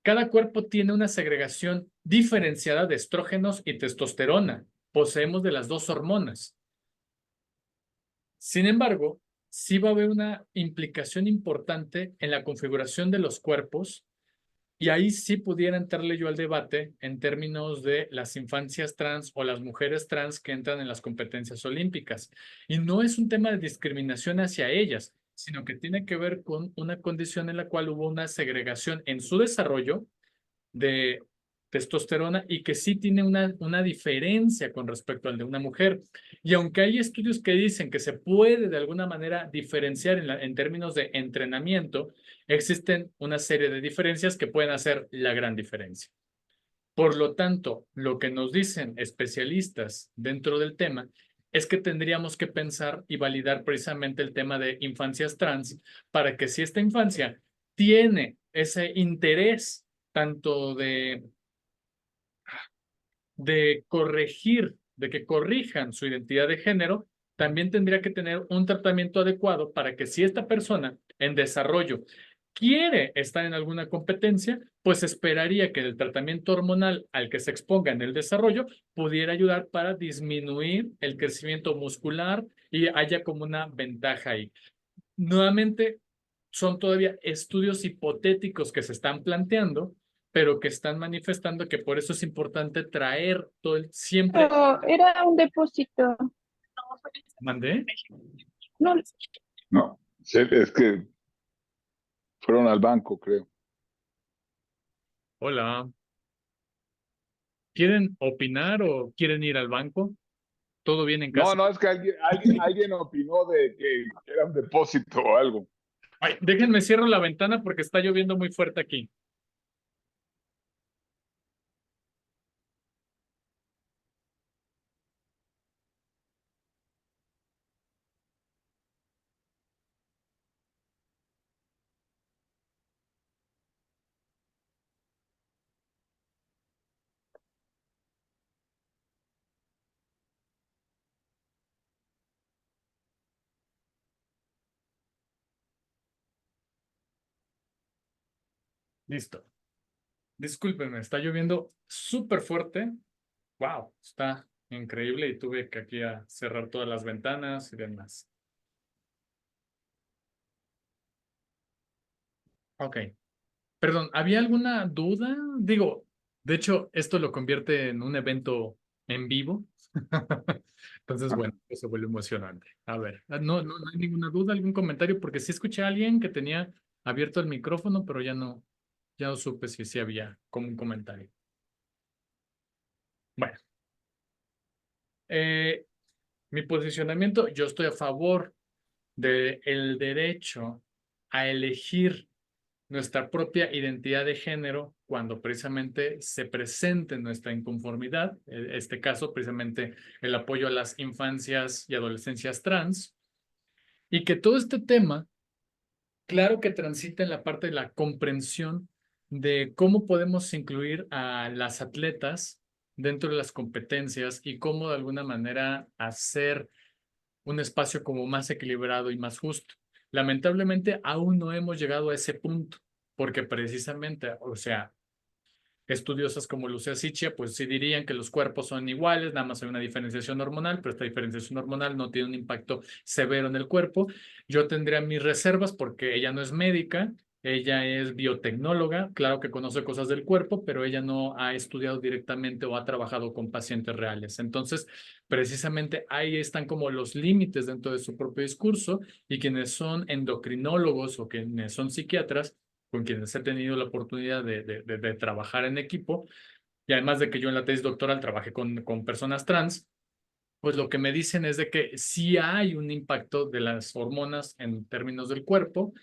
Cada cuerpo tiene una segregación diferenciada de estrógenos y testosterona. Poseemos de las dos hormonas. Sin embargo, sí va a haber una implicación importante en la configuración de los cuerpos y ahí sí pudiera entrarle yo al debate en términos de las infancias trans o las mujeres trans que entran en las competencias olímpicas. Y no es un tema de discriminación hacia ellas, sino que tiene que ver con una condición en la cual hubo una segregación en su desarrollo de testosterona y que sí tiene una diferencia con respecto al de una mujer. Y aunque hay estudios que dicen que se puede de alguna manera diferenciar en términos de entrenamiento, existen una serie de diferencias que pueden hacer la gran diferencia. Por lo tanto, lo que nos dicen especialistas dentro del tema es que tendríamos que pensar y validar precisamente el tema de infancias trans para que si esta infancia tiene ese interés tanto de corregir, de que corrijan su identidad de género, también tendría que tener un tratamiento adecuado para que si esta persona en desarrollo quiere estar en alguna competencia, pues esperaría que el tratamiento hormonal al que se exponga en el desarrollo pudiera ayudar para disminuir el crecimiento muscular y haya como una ventaja ahí. Nuevamente, son todavía estudios hipotéticos que se están planteando, pero que están manifestando que por eso es importante traer todo siempre. Pero era un depósito. ¿Mandé? No, No, sí, es que fueron al banco, creo. Hola. ¿Quieren opinar o quieren ir al banco? ¿Todo bien en No, casa? no, es que alguien opinó de que era un depósito o algo. Ay, déjenme cierro la ventana porque está lloviendo muy fuerte aquí. Listo. Discúlpenme, está lloviendo súper fuerte. Wow, está increíble y tuve que aquí a cerrar todas las ventanas y demás. Ok. Perdón, ¿había alguna duda? Digo, de hecho, esto lo convierte en un evento en vivo. Entonces, bueno, eso se vuelve emocionante. A ver, no hay ninguna duda, algún comentario, porque sí escuché a alguien que tenía abierto el micrófono, pero ya no supe si sí había como un comentario. Bueno, eh, mi posicionamiento, yo estoy a favor del derecho a elegir nuestra propia identidad de género cuando precisamente se presente nuestra inconformidad, en este caso precisamente el apoyo a las infancias y adolescencias trans, y que todo este tema, claro que transita en la parte de la comprensión de cómo podemos incluir a las atletas dentro de las competencias y cómo de alguna manera hacer un espacio como más equilibrado y más justo. Lamentablemente aún no hemos llegado a ese punto. porque precisamente, o sea, estudiosas como Lucía Sichia, pues sí dirían que los cuerpos son iguales, nada más hay una diferenciación hormonal, pero esta diferenciación hormonal no tiene un impacto severo en el cuerpo. Yo tendría mis reservas porque ella no es médica, ella es biotecnóloga, claro que conoce cosas del cuerpo, pero ella no ha estudiado directamente o ha trabajado con pacientes reales. Entonces, precisamente ahí están como los límites dentro de su propio discurso, y quienes son endocrinólogos o quienes son psiquiatras, con quienes he tenido la oportunidad de trabajar en equipo, y además de que yo en la tesis doctoral trabajé con personas trans, pues lo que me dicen es de que sí hay un impacto de las hormonas en términos del cuerpo,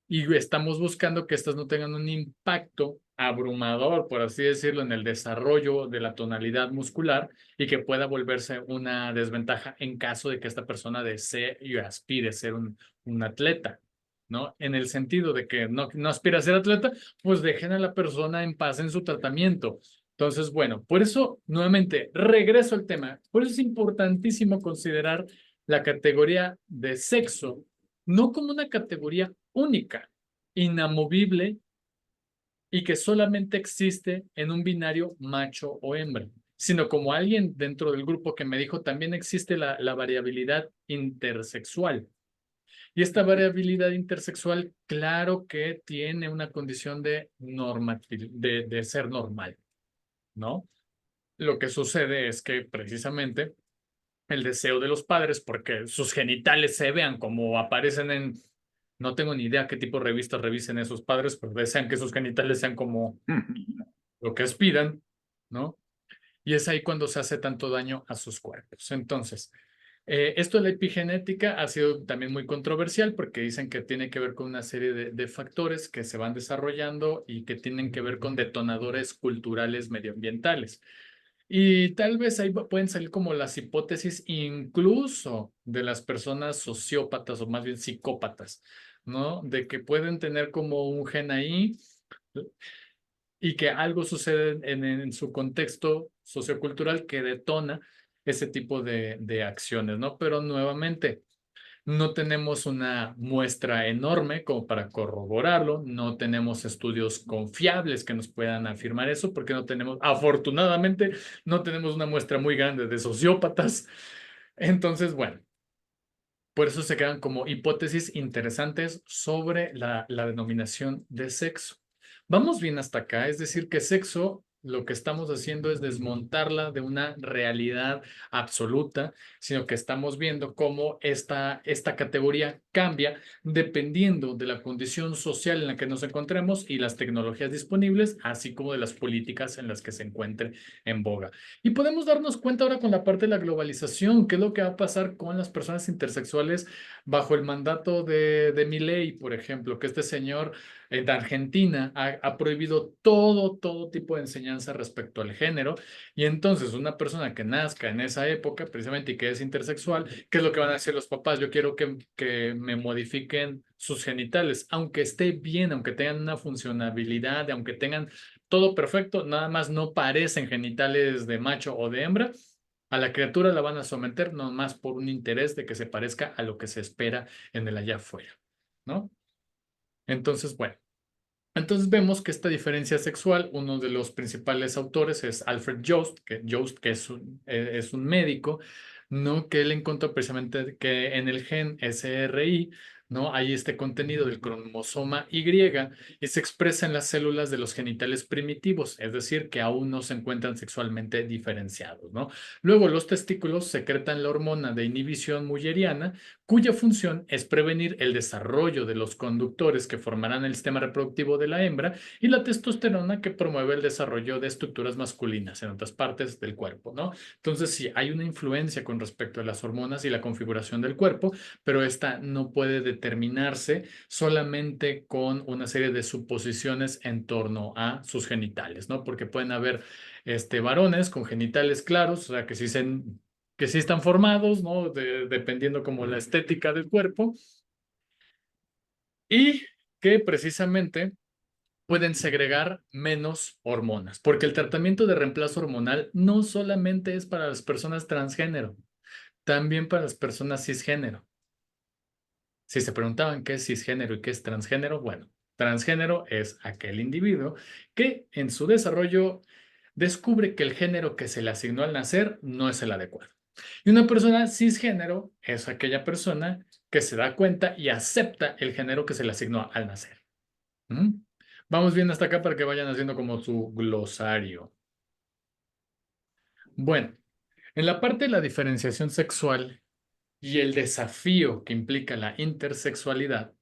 y estamos buscando que estas no tengan un impacto abrumador, por así decirlo, en el desarrollo de la tonalidad muscular, y que pueda volverse una desventaja en caso de que esta persona desee y aspire a ser un atleta, ¿no? En el sentido de que no aspira a ser atleta, pues dejen a la persona en paz en su tratamiento. Entonces, bueno, por eso, nuevamente, regreso al tema. Por eso es importantísimo considerar la categoría de sexo no como una categoría única, inamovible y que solamente existe en un binario macho o hembra, sino como alguien dentro del grupo que me dijo, también existe la variabilidad intersexual. Y esta variabilidad intersexual, claro que tiene una condición de ser normal, ¿no? Lo que sucede es que precisamente el deseo de los padres, porque sus genitales se vean como aparecen en, no tengo ni idea qué tipo de revistas revisen esos padres, pero desean que sus genitales sean como lo que aspiran, ¿no? Y es ahí cuando se hace tanto daño a sus cuerpos. Entonces, esto de la epigenética ha sido también muy controversial, porque dicen que tiene que ver con una serie de factores que se van desarrollando y que tienen que ver con detonadores culturales medioambientales. Y tal vez ahí pueden salir como las hipótesis incluso de las personas sociópatas o más bien psicópatas, ¿no? De que pueden tener como un gen ahí y que algo sucede en su contexto sociocultural que detona ese tipo de acciones, ¿no? Pero nuevamente, no tenemos una muestra enorme como para corroborarlo, no tenemos estudios confiables que nos puedan afirmar eso, porque no tenemos, afortunadamente, no tenemos una muestra muy grande de sociópatas. Entonces, bueno, por eso se quedan como hipótesis interesantes sobre la denominación de sexo. Vamos bien hasta acá, es decir, que sexo, lo que estamos haciendo es desmontarla de una realidad absoluta, sino que estamos viendo cómo esta categoría cambia dependiendo de la condición social en la que nos encontremos y las tecnologías disponibles, así como de las políticas en las que se encuentre en boga. Y podemos darnos cuenta ahora con la parte de la globalización, qué es lo que va a pasar con las personas intersexuales bajo el mandato de Milei, por ejemplo, que este señor en Argentina ha prohibido todo tipo de enseñanza respecto al género, y entonces una persona que nazca en esa época precisamente y que es intersexual, ¿qué es lo que van a decir los papás? Yo quiero que me modifiquen sus genitales, aunque esté bien, aunque tengan una funcionabilidad, aunque tengan todo perfecto, nada más no parecen genitales de macho o de hembra. A la criatura la van a someter nomás por un interés de que se parezca a lo que se espera en el allá afuera, ¿no? Entonces, bueno, entonces vemos que esta diferencia sexual, uno de los principales autores es Alfred Jost, que es un médico, ¿no? Que él encontró precisamente que en el gen SRI, ¿no? Hay este contenido del cromosoma Y y se expresa en las células de los genitales primitivos, es decir, que aún no se encuentran sexualmente diferenciados, ¿no? Luego los testículos secretan la hormona de inhibición mulleriana, cuya función es prevenir el desarrollo de los conductores que formarán el sistema reproductivo de la hembra, y la testosterona, que promueve el desarrollo de estructuras masculinas en otras partes del cuerpo, ¿no? Entonces sí, hay una influencia con respecto a las hormonas y la configuración del cuerpo, pero esta no puede determinarse solamente con una serie de suposiciones en torno a sus genitales, ¿no? Porque pueden haber varones con genitales claros, o sea, que sí están formados, ¿no? Dependiendo como la estética del cuerpo, y que precisamente pueden segregar menos hormonas, porque el tratamiento de reemplazo hormonal no solamente es para las personas transgénero, también para las personas cisgénero. Si se preguntaban qué es cisgénero y qué es transgénero, bueno, Transgénero es aquel individuo que en su desarrollo descubre que el género que se le asignó al nacer no es el adecuado. Y una persona cisgénero es aquella persona que se da cuenta y acepta el género que se le asignó al nacer. ¿Mm? Vamos bien hasta acá para que vayan haciendo como su glosario. Bueno, en la parte de la diferenciación sexual y el desafío que implica la intersexualidad,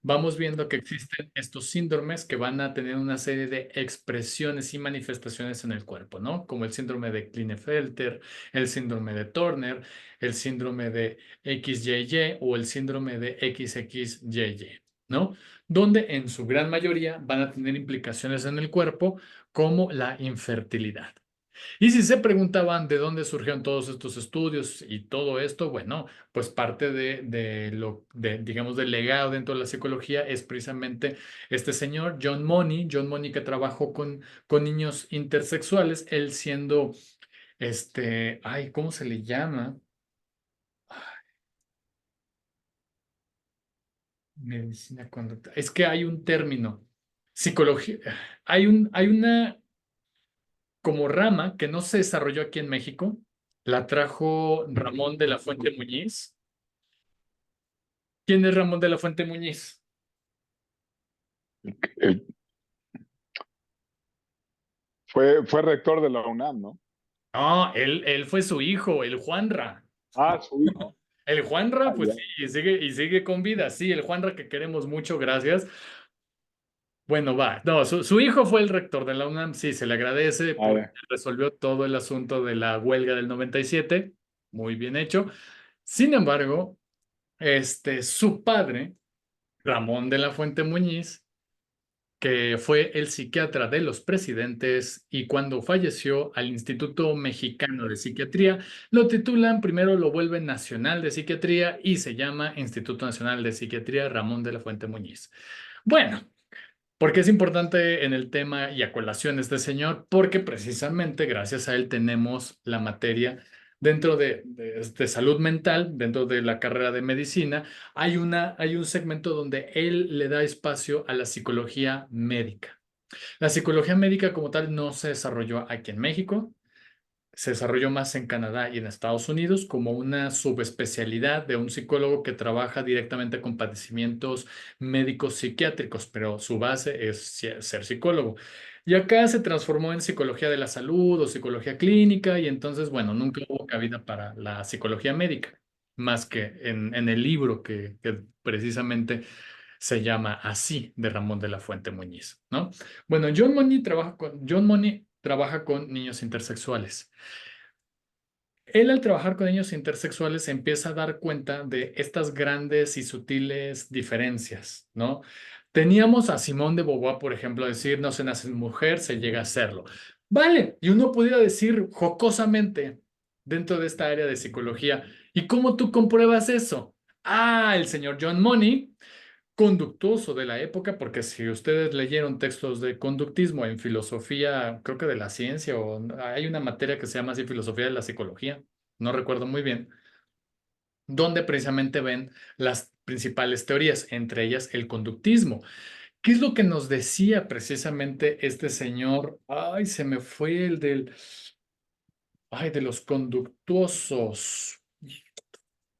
vamos viendo que existen estos síndromes que van a tener una serie de expresiones y manifestaciones en el cuerpo, ¿no? Como el síndrome de Klinefelter, el síndrome de Turner, el síndrome de XYY o el síndrome de XXYY, ¿no? Donde en su gran mayoría van a tener implicaciones en el cuerpo como la infertilidad. Y si se preguntaban de dónde surgieron todos estos estudios y todo esto, bueno, pues parte digamos, del legado dentro de la psicología es precisamente este señor, John Money, que trabajó con niños intersexuales, él siendo, ay, ¿cómo se le llama? Medicina conducta. Es que hay un término, psicología, hay una como rama que no se desarrolló aquí en México, la trajo Ramón de la Fuente Muñiz. ¿Quién es Ramón de la Fuente Muñiz? El- fue rector de la UNAM, ¿no? No, él fue su hijo, el Juanra. Ah, su hijo. El Juanra, pues Ya. sí, y sigue con vida. Sí, el Juanra que queremos mucho, gracias. Bueno, va. No, su hijo fue el rector de la UNAM. Sí, se le agradece A porque ver. resolvió todo el asunto de la huelga del 97. Muy bien hecho. Sin embargo, su padre, Ramón de la Fuente Muñiz, que fue el psiquiatra de los presidentes y cuando falleció al Instituto Mexicano de Psiquiatría, lo titulan, primero lo vuelven Nacional de Psiquiatría y se llama Instituto Nacional de Psiquiatría Ramón de la Fuente Muñiz. Bueno, ¿por qué es importante en el tema y a colación de este señor? Porque precisamente gracias a él tenemos la materia dentro de salud mental, dentro de la carrera de medicina, hay un segmento donde él le da espacio a la psicología médica. La psicología médica como tal no se desarrolló aquí en México, se desarrolló más en Canadá y en Estados Unidos como una subespecialidad de un psicólogo que trabaja directamente con padecimientos médicos psiquiátricos, pero su base es ser psicólogo. Y acá se transformó en psicología de la salud o psicología clínica y entonces, bueno, nunca hubo cabida para la psicología médica, más que en el libro que precisamente se llama así, de Ramón de la Fuente Muñiz, ¿no? Bueno, John Money trabaja con niños intersexuales. Él al trabajar con niños intersexuales se empieza a dar cuenta de estas grandes y sutiles diferencias, ¿no? Teníamos a Simón de Beauvoir, por ejemplo, decir no se nace mujer, se llega a serlo. Vale, y uno pudiera decir jocosamente dentro de esta área de psicología, ¿y cómo tú compruebas eso? Ah, el señor John Money, conductuoso de la época, porque si ustedes leyeron textos de conductismo en filosofía, creo que de la ciencia, o hay una materia que se llama así filosofía de la psicología, no recuerdo muy bien, donde precisamente ven las principales teorías, entre ellas el conductismo. ¿Qué es lo que nos decía precisamente este señor? Ay, se me fue de los conductuosos.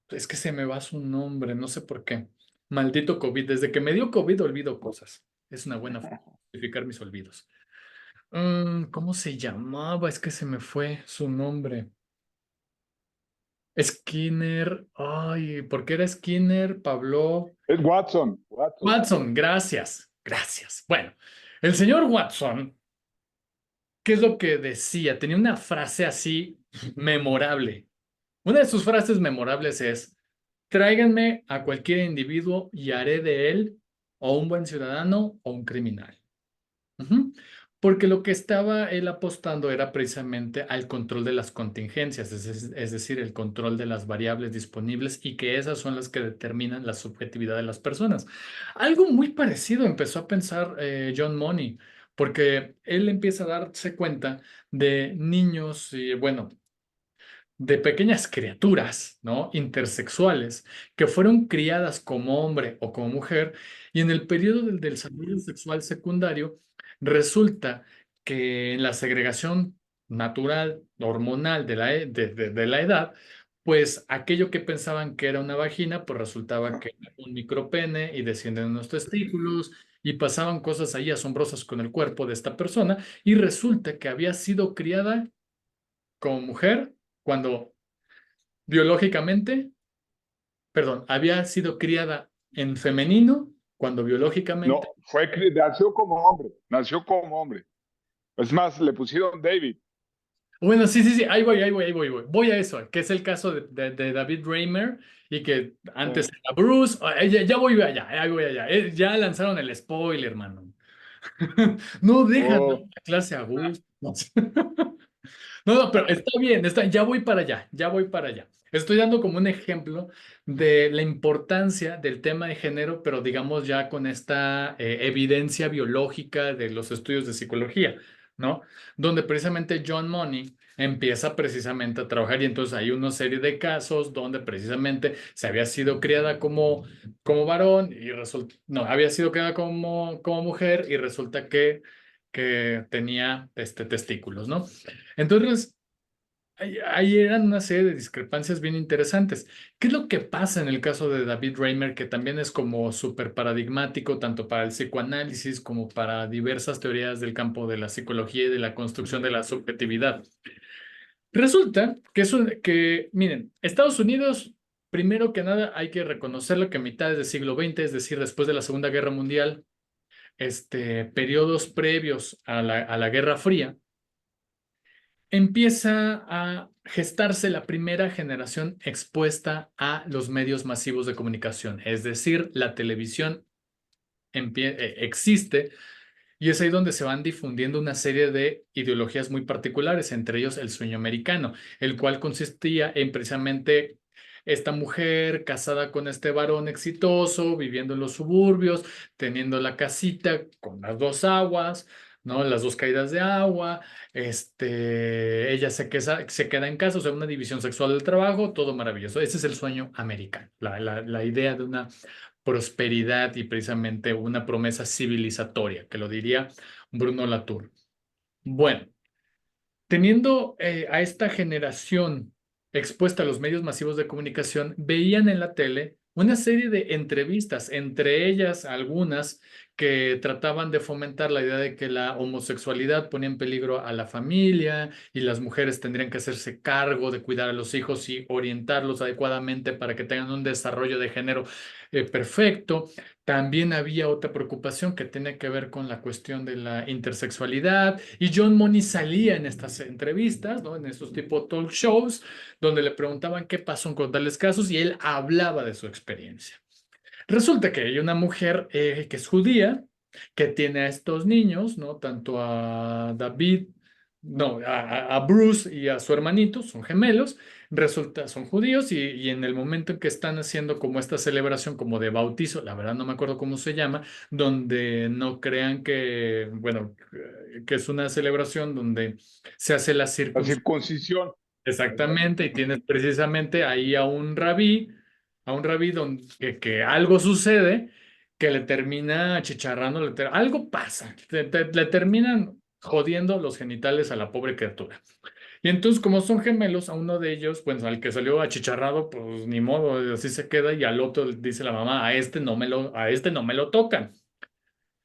Es que se me va su nombre, no sé por qué. Maldito COVID. Desde que me dio COVID olvido cosas. Es una buena forma de justificar mis olvidos. ¿Cómo se llamaba? Es que se me fue su nombre. Skinner. Ay, ¿por qué era Skinner? Pablo. Es Watson. Watson, gracias. Gracias. Bueno, el señor Watson, ¿qué es lo que decía? Tenía una frase así memorable. Una de sus frases memorables es: tráiganme a cualquier individuo y haré de él o un buen ciudadano o un criminal. Ujú. Porque lo que estaba él apostando era precisamente al control de las contingencias, es decir, el control de las variables disponibles y que esas son las que determinan la subjetividad de las personas. Algo muy parecido empezó a pensar John Money, porque él empieza a darse cuenta de niños y, bueno, de pequeñas criaturas, ¿no? Intersexuales, que fueron criadas como hombre o como mujer, y en el periodo del desarrollo sexual secundario, resulta que en la segregación natural, hormonal de la edad, pues aquello que pensaban que era una vagina, pues resultaba que era un micropene y descienden unos testículos y pasaban cosas ahí asombrosas con el cuerpo de esta persona y resulta que había sido criada como mujer cuando biológicamente, perdón, había sido criada en femenino cuando biológicamente. No, nació como hombre, nació como hombre. Es más, le pusieron David. Bueno, sí, sí, sí, ahí voy. Voy a eso, que es el caso de David Raymer y que antes era Bruce. Ya voy allá, ahí voy allá. Ya lanzaron el spoiler, hermano. No dejan dar Oh, la clase a gusto. No, no, pero está bien, ya voy para allá, ya voy para allá. Estoy dando como un ejemplo de la importancia del tema de género, pero digamos ya con esta evidencia biológica de los estudios de psicología, ¿no? Donde precisamente John Money empieza precisamente a trabajar y entonces hay una serie de casos donde precisamente se había sido criada como varón y resulta, no, había sido criada como mujer y resulta que tenía testículos, ¿no? Entonces, ahí eran una serie de discrepancias bien interesantes. ¿Qué es lo que pasa en el caso de David Reimer, que también es como súper paradigmático tanto para el psicoanálisis como para diversas teorías del campo de la psicología y de la construcción de la subjetividad? Resulta que, miren, Estados Unidos, primero que nada, hay que reconocerlo que a mitades del siglo XX, es decir, después de la Segunda Guerra Mundial, periodos previos a la Guerra Fría, empieza a gestarse la primera generación expuesta a los medios masivos de comunicación, es decir, la televisión existe y es ahí donde se van difundiendo una serie de ideologías muy particulares, entre ellos el sueño americano, el cual consistía en precisamente esta mujer casada con este varón exitoso, viviendo en los suburbios, teniendo la casita con las dos aguas, ¿no? Las dos caídas de agua, ella se queda en casa, o sea, una división sexual del trabajo, todo maravilloso. Ese es el sueño americano, la idea de una prosperidad y precisamente una promesa civilizatoria, que lo diría Bruno Latour. Bueno, teniendo a esta generación expuesta a los medios masivos de comunicación, veían en la tele una serie de entrevistas, entre ellas algunas que trataban de fomentar la idea de que la homosexualidad ponía en peligro a la familia y las mujeres tendrían que hacerse cargo de cuidar a los hijos y orientarlos adecuadamente para que tengan un desarrollo de género perfecto. También había otra preocupación que tiene que ver con la cuestión de la intersexualidad y John Money salía en estas entrevistas, ¿no? En esos tipo talk shows, donde le preguntaban qué pasó con tales casos y él hablaba de su experiencia. Resulta que hay una mujer que es judía, que tiene a estos niños, ¿no? Tanto a David, no, a Bruce y a su hermanito, son gemelos, resulta, son judíos y en el momento en que están haciendo como esta celebración como de bautizo, la verdad no me acuerdo cómo se llama, donde no crean que, bueno, que es una celebración donde se hace la la circuncisión. circuncisión. Exactamente, y tienes precisamente ahí a un rabí que algo sucede que le termina achicharrando, algo pasa, le terminan jodiendo los genitales a la pobre criatura. Y entonces, como son gemelos, a uno de ellos, pues al que salió achicharrado, pues ni modo, así se queda, y al otro dice la mamá, a este no me lo tocan.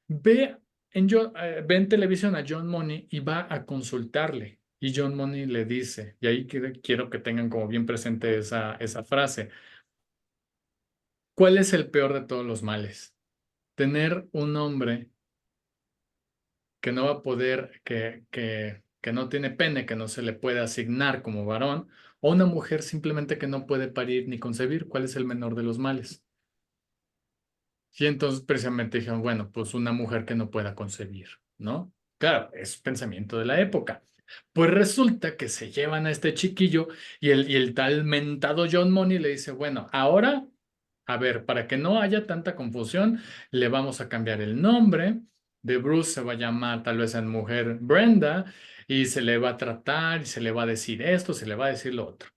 Ve en televisión a John Money y va a consultarle. Y John Money le dice, y ahí quiero que tengan como bien presente esa frase, ¿cuál es el peor de todos los males? Tener un hombre que no va a poder, que no tiene pene, que no se le puede asignar como varón, o una mujer simplemente que no puede parir ni concebir, ¿cuál es el menor de los males? Y entonces precisamente dijeron, bueno, pues una mujer que no pueda concebir, ¿no? Claro, es pensamiento de la época. Pues resulta que se llevan a este chiquillo y el tal mentado John Money le dice, bueno, ahora, a ver, para que no haya tanta confusión, le vamos a cambiar el nombre, de Bruce se va a llamar tal vez en mujer Brenda y se le va a tratar y se le va a decir esto, se le va a decir lo otro.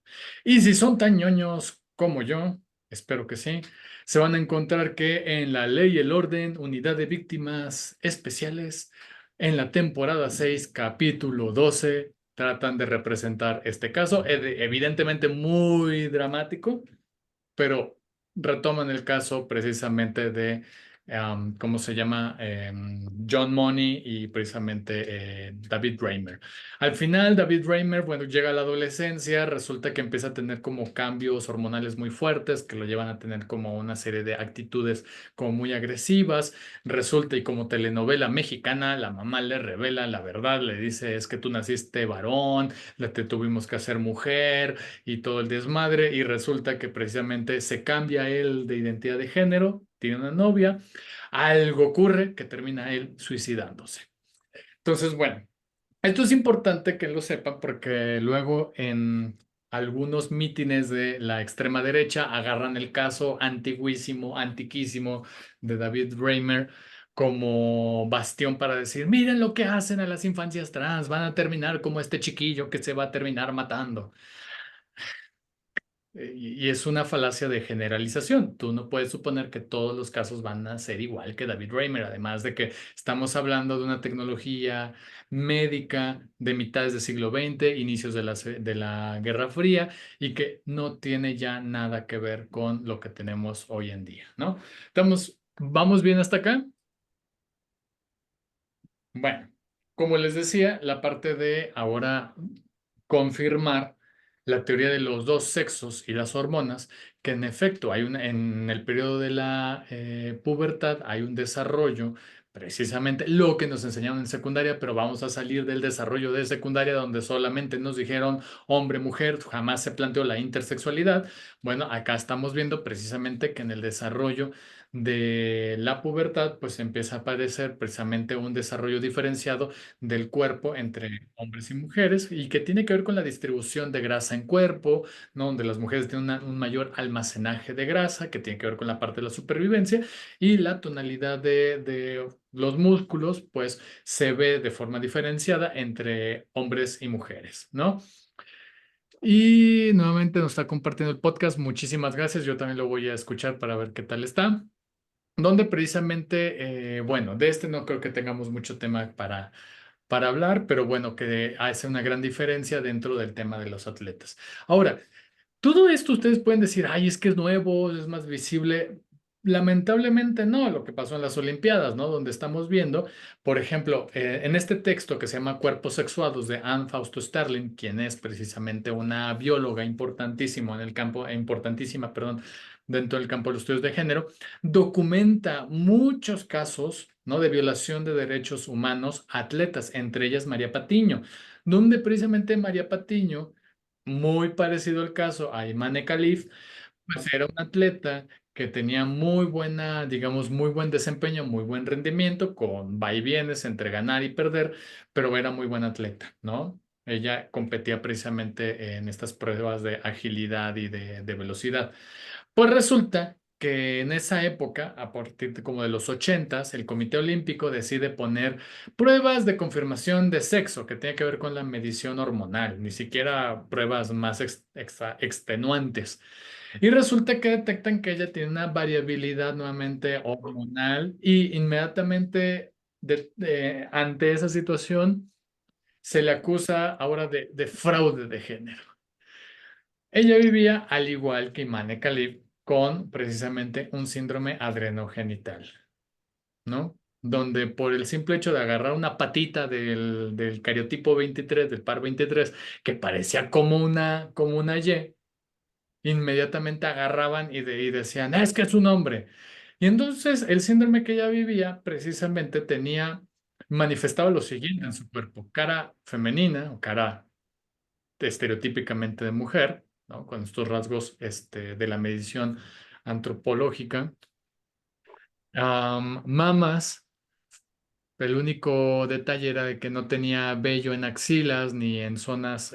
Y si son tan ñoños como yo, espero que sí, se van a encontrar que en La Ley y el Orden, Unidad de Víctimas Especiales, en la temporada 6, capítulo 12, tratan de representar este caso, evidentemente muy dramático, pero retoman el caso precisamente de, ¿cómo se llama? John Money y precisamente David Raymer. Al final, David Raymer, bueno, llega a la adolescencia, resulta que empieza a tener como cambios hormonales muy fuertes que lo llevan a tener como una serie de actitudes como muy agresivas. Resulta, y como telenovela mexicana, la mamá le revela la verdad, le dice, es que tú naciste varón, te tuvimos que hacer mujer y todo el desmadre, y resulta que precisamente se cambia él de identidad de género, tiene una novia, algo ocurre que termina él suicidándose. Entonces, bueno, esto es importante que lo sepan porque luego en algunos mítines de la extrema derecha agarran el caso antiguísimo, antiquísimo de David Raymer como bastión para decir, miren lo que hacen a las infancias trans, van a terminar como este chiquillo que se va a terminar matando. Y es una falacia de generalización. Tú no puedes suponer que todos los casos van a ser igual que David Raymer, además de que estamos hablando de una tecnología médica de mitades del siglo XX, inicios de la Guerra Fría, y que no tiene ya nada que ver con lo que tenemos hoy en día, ¿no? ¿Vamos bien hasta acá? Bueno, como les decía, la parte de ahora confirmar la teoría de los dos sexos y las hormonas, que en efecto en el periodo de la pubertad hay un desarrollo, precisamente lo que nos enseñaron en secundaria, pero vamos a salir del desarrollo de secundaria donde solamente nos dijeron hombre, mujer, jamás se planteó la intersexualidad. Bueno, acá estamos viendo precisamente que en el desarrollo de la pubertad, pues empieza a aparecer precisamente un desarrollo diferenciado del cuerpo entre hombres y mujeres y que tiene que ver con la distribución de grasa en cuerpo, ¿no? Donde las mujeres tienen un mayor almacenaje de grasa, que tiene que ver con la parte de la supervivencia, y la tonalidad de los músculos, pues se ve de forma diferenciada entre hombres y mujeres, ¿no? Y nuevamente nos está compartiendo el podcast. Muchísimas gracias. Yo también lo voy a escuchar para ver qué tal está. Donde precisamente, bueno, de este no creo que tengamos mucho tema para hablar, pero bueno, que hace una gran diferencia dentro del tema de los atletas. Ahora, todo esto ustedes pueden decir, ay, es que es nuevo, es más visible. Lamentablemente no, lo que pasó en las Olimpiadas, ¿no? Donde estamos viendo, por ejemplo, en este texto que se llama Cuerpos Sexuados de Anne Fausto Sterling, quien es precisamente una bióloga importantísima en el campo, importantísima, perdón, dentro del campo de los estudios de género, documenta muchos casos, ¿no? De violación de derechos humanos a atletas, entre ellas María Patiño, donde precisamente María Patiño, muy parecido al caso a Imane Khalif, pues era un atleta que tenía muy buena, digamos, muy buen desempeño, muy buen rendimiento, con vaivienes entre ganar y perder, pero era muy buen atleta, ¿no? Ella competía precisamente en estas pruebas de agilidad y de velocidad. Pues resulta que en esa época, a partir como de los 80s, el Comité Olímpico decide poner pruebas de confirmación de sexo, que tiene que ver con la medición hormonal, ni siquiera pruebas más extenuantes. Y resulta que detectan que ella tiene una variabilidad nuevamente hormonal y inmediatamente ante esa situación se le acusa ahora de fraude de género. Ella vivía al igual que Imane Khalif con precisamente un síndrome adrenogenital, ¿no? Donde por el simple hecho de agarrar una patita del cariotipo 23, del par 23, que parecía como una Y, inmediatamente agarraban y decían, es que es un hombre. Y entonces el síndrome que ella vivía precisamente manifestaba lo siguiente en su cuerpo: cara femenina o cara estereotípicamente de mujer, ¿no? Con estos rasgos de la medición antropológica. Mamas, el único detalle era de que no tenía vello en axilas ni en zonas,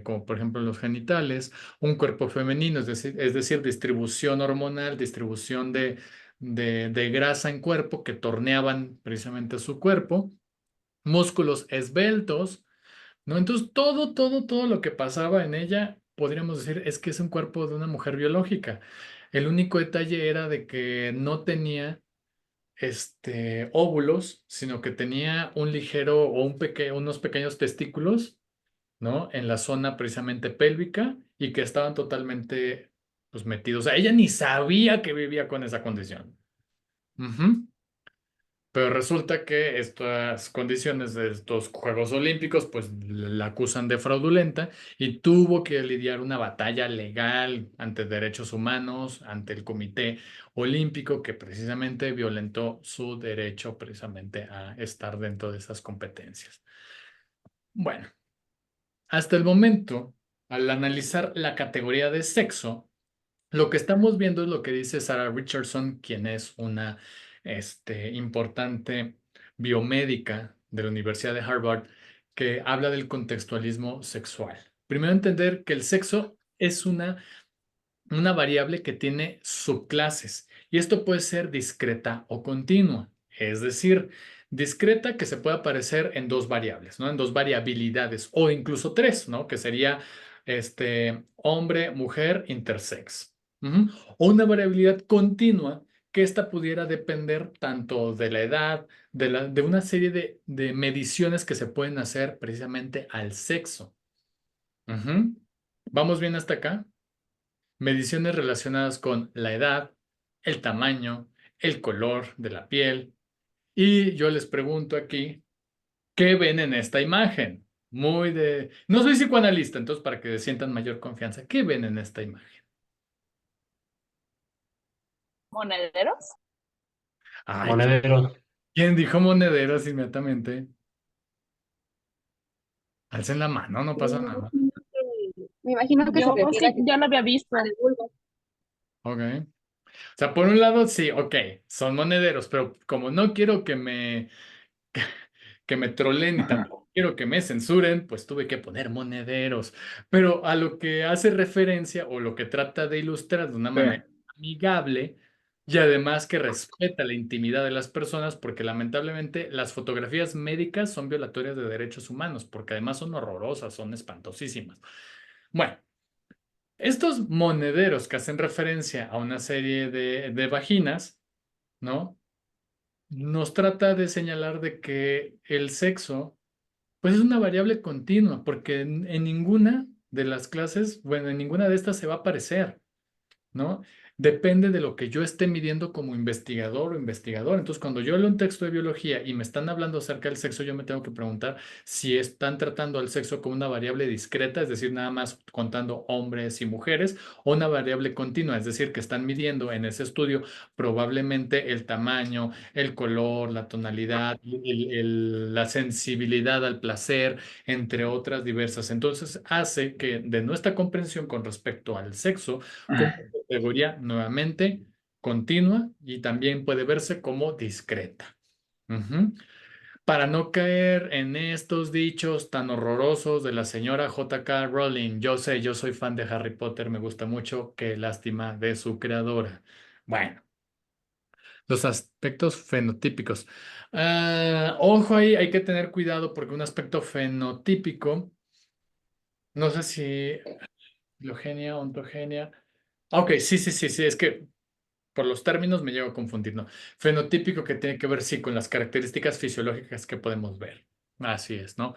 como por ejemplo en los genitales. Un cuerpo femenino, es decir, distribución hormonal, distribución de grasa en cuerpo que torneaban precisamente su cuerpo, músculos esbeltos, ¿no? Entonces, todo lo que pasaba en ella, podríamos decir, es que es un cuerpo de una mujer biológica. El único detalle era de que no tenía óvulos, sino que tenía un ligero o unos pequeños testículos, ¿no? En la zona precisamente pélvica y que estaban totalmente, pues, metidos. O sea, ella ni sabía que vivía con esa condición. Ujú. Pero resulta que estas condiciones de estos Juegos Olímpicos, pues la acusan de fraudulenta y tuvo que lidiar una batalla legal ante derechos humanos, ante el Comité Olímpico, que precisamente violentó su derecho precisamente a estar dentro de esas competencias. Bueno, hasta el momento, al analizar la categoría de sexo, lo que estamos viendo es lo que dice Sarah Richardson, quien es una importante biomédica de la Universidad de Harvard, que habla del contextualismo sexual. Primero entender que el sexo es una variable que tiene subclases y esto puede ser discreta o continua, es decir, discreta que se puede aparecer en dos variables, ¿no? En dos variabilidades o incluso tres, ¿no? Que sería hombre, mujer, intersex. Ujú. O una variabilidad continua que esta pudiera depender tanto de la edad, de una serie de mediciones que se pueden hacer precisamente al sexo. Ujú. ¿Vamos bien hasta acá? Mediciones relacionadas con la edad, el tamaño, el color de la piel. Y yo les pregunto aquí, ¿qué ven en esta imagen? No soy psicoanalista, entonces para que sientan mayor confianza, ¿qué ven en esta imagen? ¿Monederos? Ay, Monederos. ¿quién dijo monederos inmediatamente? Alcen la mano, no pasa nada. Me imagino que se Yo refiere a sí, que ya lo había visto. de vulva. Ok. O sea, por un lado, sí, ok, son monederos, pero como no quiero que me troleen y tampoco quiero que me censuren, pues tuve que poner monederos. Pero a lo que hace referencia o lo que trata de ilustrar de una Sí. manera amigable y además que respeta la intimidad de las personas, porque lamentablemente las fotografías médicas son violatorias de derechos humanos, porque además son horrorosas, son espantosísimas. Bueno, estos monederos que hacen referencia a una serie de vaginas, ¿no? Nos trata de señalar de que el sexo pues es una variable continua, porque en ninguna de las clases, bueno, en ninguna de estas se va a aparecer, ¿no? Depende de lo que yo esté midiendo como investigador o investigador. Entonces, cuando yo leo un texto de biología y me están hablando acerca del sexo, yo me tengo que preguntar si están tratando al sexo como una variable discreta, es decir, nada más contando hombres y mujeres, o una variable continua, es decir, que están midiendo en ese estudio probablemente el tamaño, el color, la tonalidad, la sensibilidad al placer, entre otras diversas. Entonces, hace que de nuestra comprensión con respecto al sexo, como categoría nuevamente continua y también puede verse como discreta. Ujú. Para no caer en estos dichos tan horrorosos de la señora J.K. Rowling, yo sé, yo soy fan de Harry Potter, me gusta mucho, qué lástima de su creadora. Bueno, los aspectos fenotípicos. Ojo ahí, hay que tener cuidado porque un aspecto fenotípico, no sé si filogenia, ontogenia. Ok, sí, es que por los términos me llego a confundir, ¿no? Fenotípico que tiene que ver, sí, con las características fisiológicas que podemos ver. Así es, ¿no?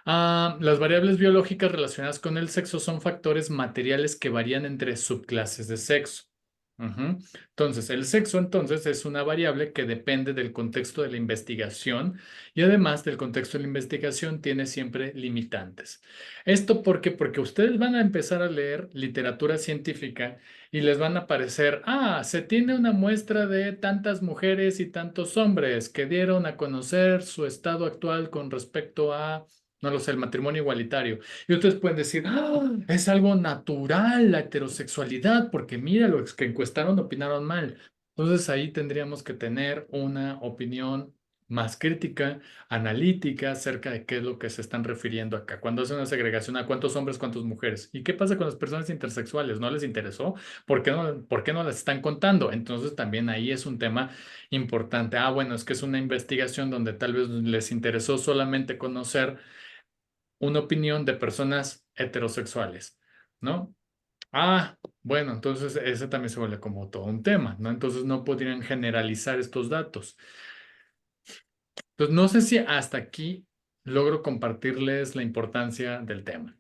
Las variables biológicas relacionadas con el sexo son factores materiales que varían entre subclases de sexo. Ujú. Entonces, el sexo entonces es una variable que depende del contexto de la investigación y además del contexto de la investigación tiene siempre limitantes. ¿Esto por qué? Porque ustedes van a empezar a leer literatura científica y les van a aparecer, se tiene una muestra de tantas mujeres y tantos hombres que dieron a conocer su estado actual con respecto a, no lo sé, el matrimonio igualitario. Y ustedes pueden decir, es algo natural la heterosexualidad, porque mira, los que encuestaron opinaron mal. Entonces ahí tendríamos que tener una opinión más crítica, analítica acerca de qué es lo que se están refiriendo acá. Cuando hacen una segregación a cuántos hombres, cuántas mujeres. ¿Y qué pasa con las personas intersexuales? ¿No les interesó? Por qué no las están contando? Entonces también ahí es un tema importante. Ah, bueno, es que es una investigación donde tal vez les interesó solamente conocer una opinión de personas heterosexuales, ¿no? Ah, bueno, entonces ese también se vuelve como todo un tema, ¿no? Entonces no podrían generalizar estos datos. Entonces no sé si hasta aquí logro compartirles la importancia del tema.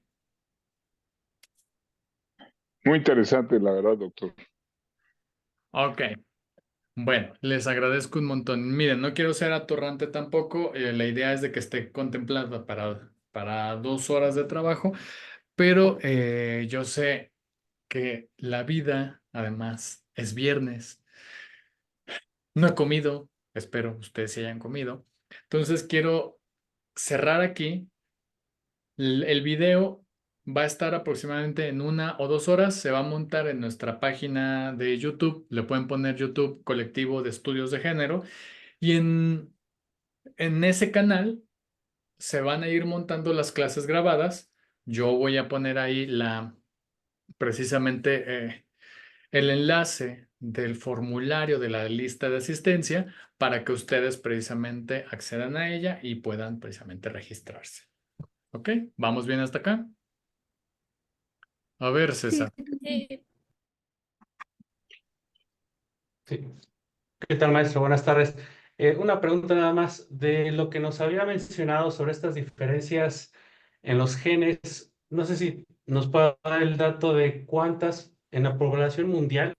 Muy interesante, la verdad, doctor. Ok, bueno, les agradezco un montón. Miren, no quiero ser atorrante tampoco. La idea es de que esté contemplada para 2 horas de trabajo, pero yo sé que la vida, además, es viernes. No he comido, espero ustedes sí hayan comido. Entonces quiero cerrar aquí. El video va a estar aproximadamente en 1 o 2 horas. Se va a montar en nuestra página de YouTube. Le pueden poner YouTube Colectivo de Estudios de Género. Y en ese canal se van a ir montando las clases grabadas. Yo voy a poner ahí precisamente el enlace del formulario de la lista de asistencia para que ustedes precisamente accedan a ella y puedan precisamente registrarse. ¿Ok? ¿Vamos bien hasta acá? A ver, Sí, César. Sí. ¿Qué tal, maestro? Buenas tardes. Una pregunta nada más de lo que nos había mencionado sobre estas diferencias en los genes. No sé si nos puede dar el dato de cuántas en la población mundial,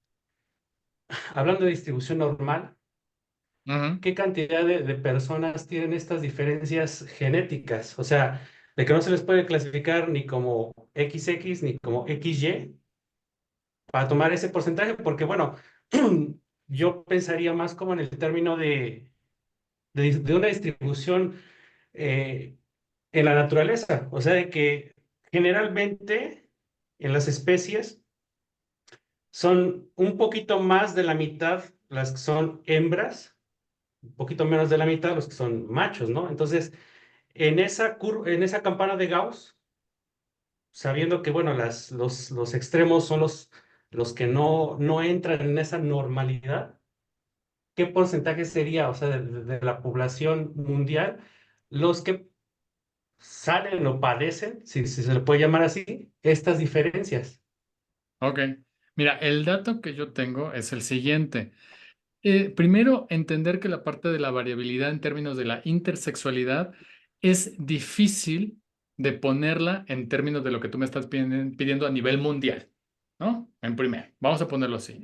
hablando de distribución normal, Ujú. qué cantidad de personas tienen estas diferencias genéticas. O sea, de que no se les puede clasificar ni como XX ni como XY para tomar ese porcentaje, porque bueno, yo pensaría más como en el término de una distribución eh, en la naturaleza, o sea, de que generalmente en las especies son un poquito más de la mitad las que son hembras, un poquito menos de la mitad los que son machos, ¿no? Entonces, en esa campana de Gauss, sabiendo que, bueno, los extremos son los que no entran en esa normalidad, ¿qué porcentaje sería, o sea, de la población mundial, los que salen o padecen, si se le puede llamar así, estas diferencias? Ok. Mira, el dato que yo tengo es el siguiente. Primero, entender que la parte de la variabilidad en términos de la intersexualidad es difícil de ponerla en términos de lo que tú me estás pidiendo a nivel mundial, ¿no? En primer, vamos a ponerlo así.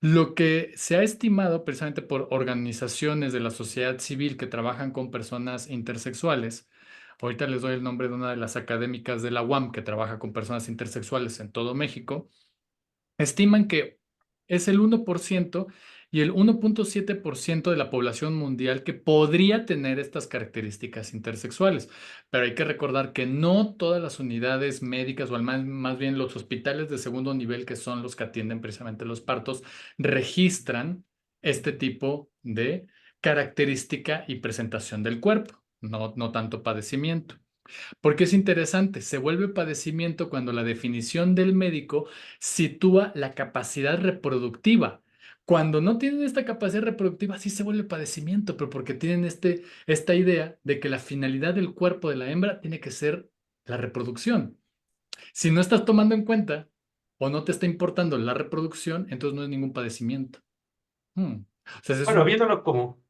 Lo que se ha estimado precisamente por organizaciones de la sociedad civil que trabajan con personas intersexuales, ahorita les doy el nombre de una de las académicas de la UAM que trabaja con personas intersexuales en todo México, estiman que es el 1% y el 1,7% de la población mundial que podría tener estas características intersexuales. Pero hay que recordar que no todas las unidades médicas, o más bien los hospitales de segundo nivel, que son los que atienden precisamente los partos, registran este tipo de característica y presentación del cuerpo, no tanto padecimiento. Porque es interesante, se vuelve padecimiento cuando la definición del médico sitúa la capacidad reproductiva. Cuando no tienen esta capacidad reproductiva, sí se vuelve padecimiento, pero porque tienen esta idea de que la finalidad del cuerpo de la hembra tiene que ser la reproducción. Si no estás tomando en cuenta o no te está importando la reproducción, entonces no es ningún padecimiento. O sea, ese es Bueno, un... viéndolo como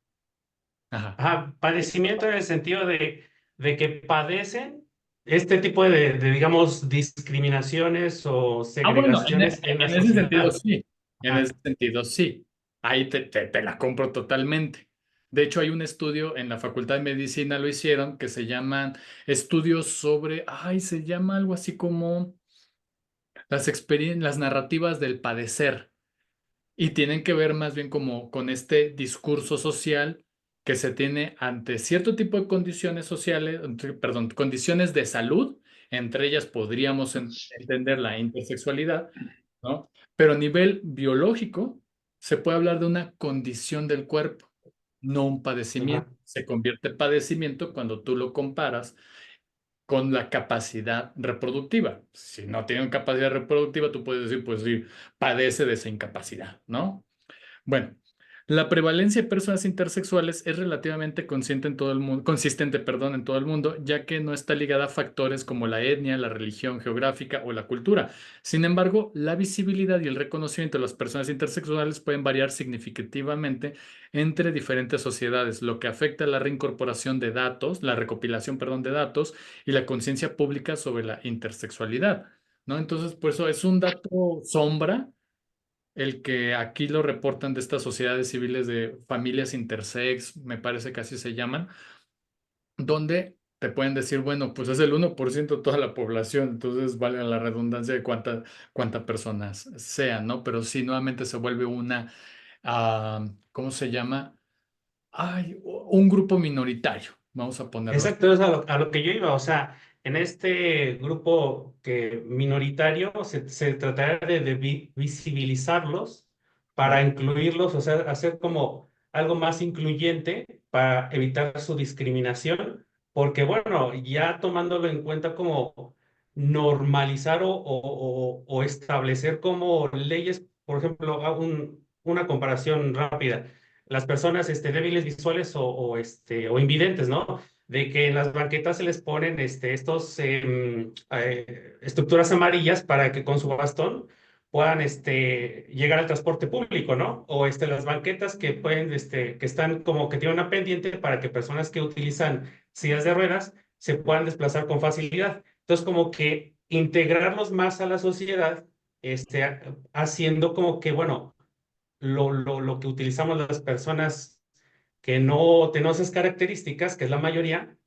Ajá. padecimiento en el sentido de que padecen este tipo digamos, discriminaciones o Ah, bueno, segregaciones en la en ese sentido sociedad. sí, en Ajá. ese sentido sí, ahí te la compro totalmente. De hecho, hay un estudio en la Facultad de Medicina, lo hicieron, que se llaman estudios sobre, se llama algo así como las narrativas del padecer. Y tienen que ver más bien como con este discurso social que se tiene ante cierto tipo de condiciones sociales, perdón, condiciones de salud, entre ellas podríamos entender la intersexualidad, ¿no? Pero a nivel biológico se puede hablar de una condición del cuerpo, no un padecimiento. Ajá. Se convierte en padecimiento cuando tú lo comparas con la capacidad reproductiva. Si no tiene capacidad reproductiva, tú puedes decir, pues sí, padece de esa incapacidad, ¿no? Bueno, la prevalencia de personas intersexuales es relativamente consciente en todo el mundo, consistente, perdón, en todo el mundo, ya que no está ligada a factores como la etnia, la religión geográfica o la cultura. Sin embargo, la visibilidad y el reconocimiento de las personas intersexuales pueden variar significativamente entre diferentes sociedades, lo que afecta la reincorporación de datos, la recopilación, perdón, de datos y la conciencia pública sobre la intersexualidad, ¿no? Entonces, por eso es un dato sombra el que aquí lo reportan de estas sociedades civiles de familias intersex, me parece que así se llaman, donde te pueden decir, bueno, pues es el 1% de toda la población, entonces vale la redundancia de cuántas personas sean, ¿no? Pero sí, nuevamente se vuelve una, ¿cómo se llama? Ay, un grupo minoritario, vamos a ponerlo así. Exacto, es a lo que yo iba, o sea, en este grupo que minoritario se tratará de visibilizarlos para incluirlos, o sea, hacer como algo más incluyente para evitar su discriminación, porque bueno, ya tomándolo en cuenta como normalizar o establecer como leyes, por ejemplo, una comparación rápida, las personas débiles visuales o invidentes, ¿no? De que en las banquetas se les ponen estos estructuras amarillas para que con su bastón puedan llegar al transporte público, ¿no? O las banquetas que pueden, que están como que tienen una pendiente para que personas que utilizan sillas de ruedas se puedan desplazar con facilidad. Entonces, como que integrarlos más a la sociedad, haciendo como que, bueno, lo que utilizamos las personas que no tenemos esas características, que es la mayoría,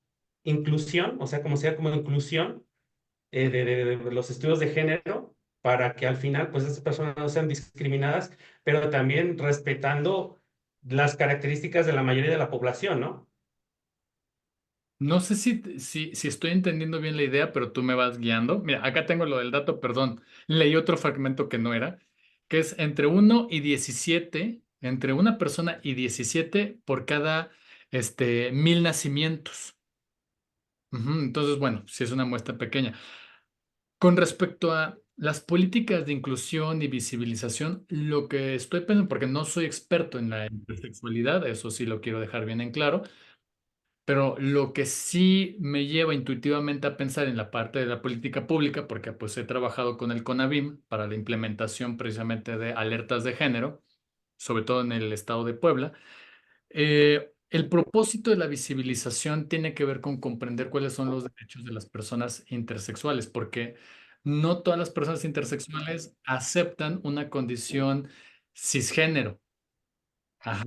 inclusión, o sea, como sea como inclusión de los estudios de género, para que al final, pues, esas personas no sean discriminadas, pero también respetando las características de la mayoría de la población, ¿no? No sé si estoy entendiendo bien la idea, pero tú me vas guiando. Mira, acá tengo lo del dato, perdón. Leí otro fragmento que no era, que es entre 1 y 17, entre una persona y 17 por cada 1000 nacimientos. Ujú, entonces, bueno, si es una muestra pequeña. Con respecto a las políticas de inclusión y visibilización, lo que estoy pensando, porque no soy experto en la intersexualidad, eso sí lo quiero dejar bien en claro. Pero lo que sí me lleva intuitivamente a pensar en la parte de la política pública, porque pues he trabajado con el CONAVIM para la implementación precisamente de alertas de género, sobre todo en el estado de Puebla. El propósito de la visibilización tiene que ver con comprender cuáles son los derechos de las personas intersexuales, porque no todas las personas intersexuales aceptan una condición cisgénero. Ajá.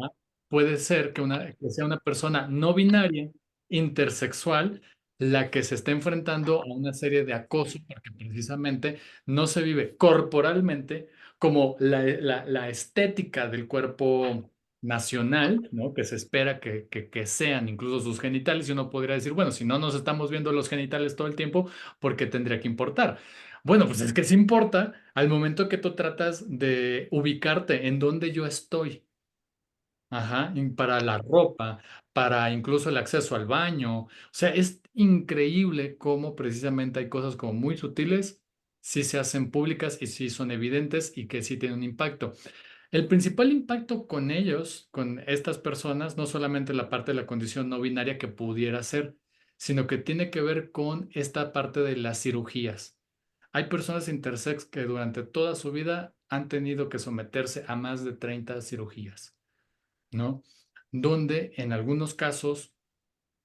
Puede ser que sea una persona no binaria, intersexual, la que se está enfrentando a una serie de acoso, porque precisamente no se vive corporalmente como la estética del cuerpo nacional, ¿no? Que se espera que sean incluso sus genitales, y uno podría decir, bueno, si no nos estamos viendo los genitales todo el tiempo, ¿por qué tendría que importar? Bueno, pues es que sí importa al momento que tú tratas de ubicarte en donde yo estoy. Ajá, y para la ropa, para incluso el acceso al baño. O sea, es increíble cómo precisamente hay cosas como muy sutiles, sí se hacen públicas y sí son evidentes y que sí tienen un impacto. El principal impacto con ellos, con estas personas, no solamente la parte de la condición no binaria que pudiera ser, sino que tiene que ver con esta parte de las cirugías. Hay personas intersex que durante toda su vida han tenido que someterse a más de 30 cirugías, ¿no? Donde en algunos casos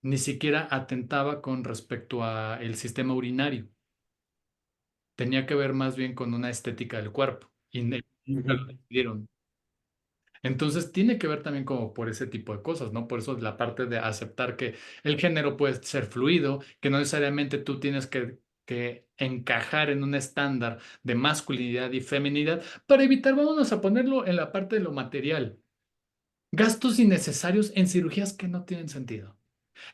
ni siquiera atentaba con respecto a el sistema urinario. Tenía que ver más bien con una estética del cuerpo y nunca lo decidieron. Entonces tiene que ver también como por ese tipo de cosas, ¿no? Por eso la parte de aceptar que el género puede ser fluido, que no necesariamente tú tienes que encajar en un estándar de masculinidad y feminidad para evitar, vámonos a ponerlo en la parte de lo material. Gastos innecesarios en cirugías que no tienen sentido.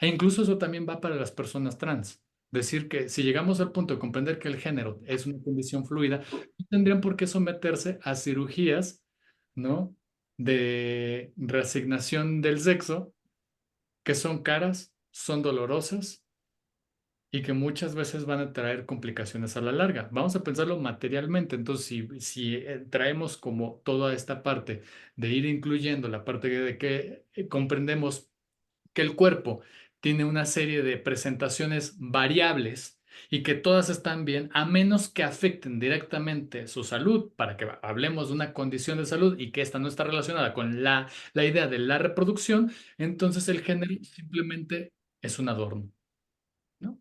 E incluso eso también va para las personas trans. Decir que si llegamos al punto de comprender que el género es una condición fluida, no tendrían por qué someterse a cirugías, ¿no? de reasignación del sexo que son caras, son dolorosas y que muchas veces van a traer complicaciones a la larga. Vamos a pensarlo materialmente. Entonces, si traemos como toda esta parte de ir incluyendo la parte de que comprendemos que el cuerpo tiene una serie de presentaciones variables y que todas están bien, a menos que afecten directamente su salud, para que hablemos de una condición de salud y que esta no está relacionada con la idea de la reproducción, entonces el género simplemente es un adorno, ¿no?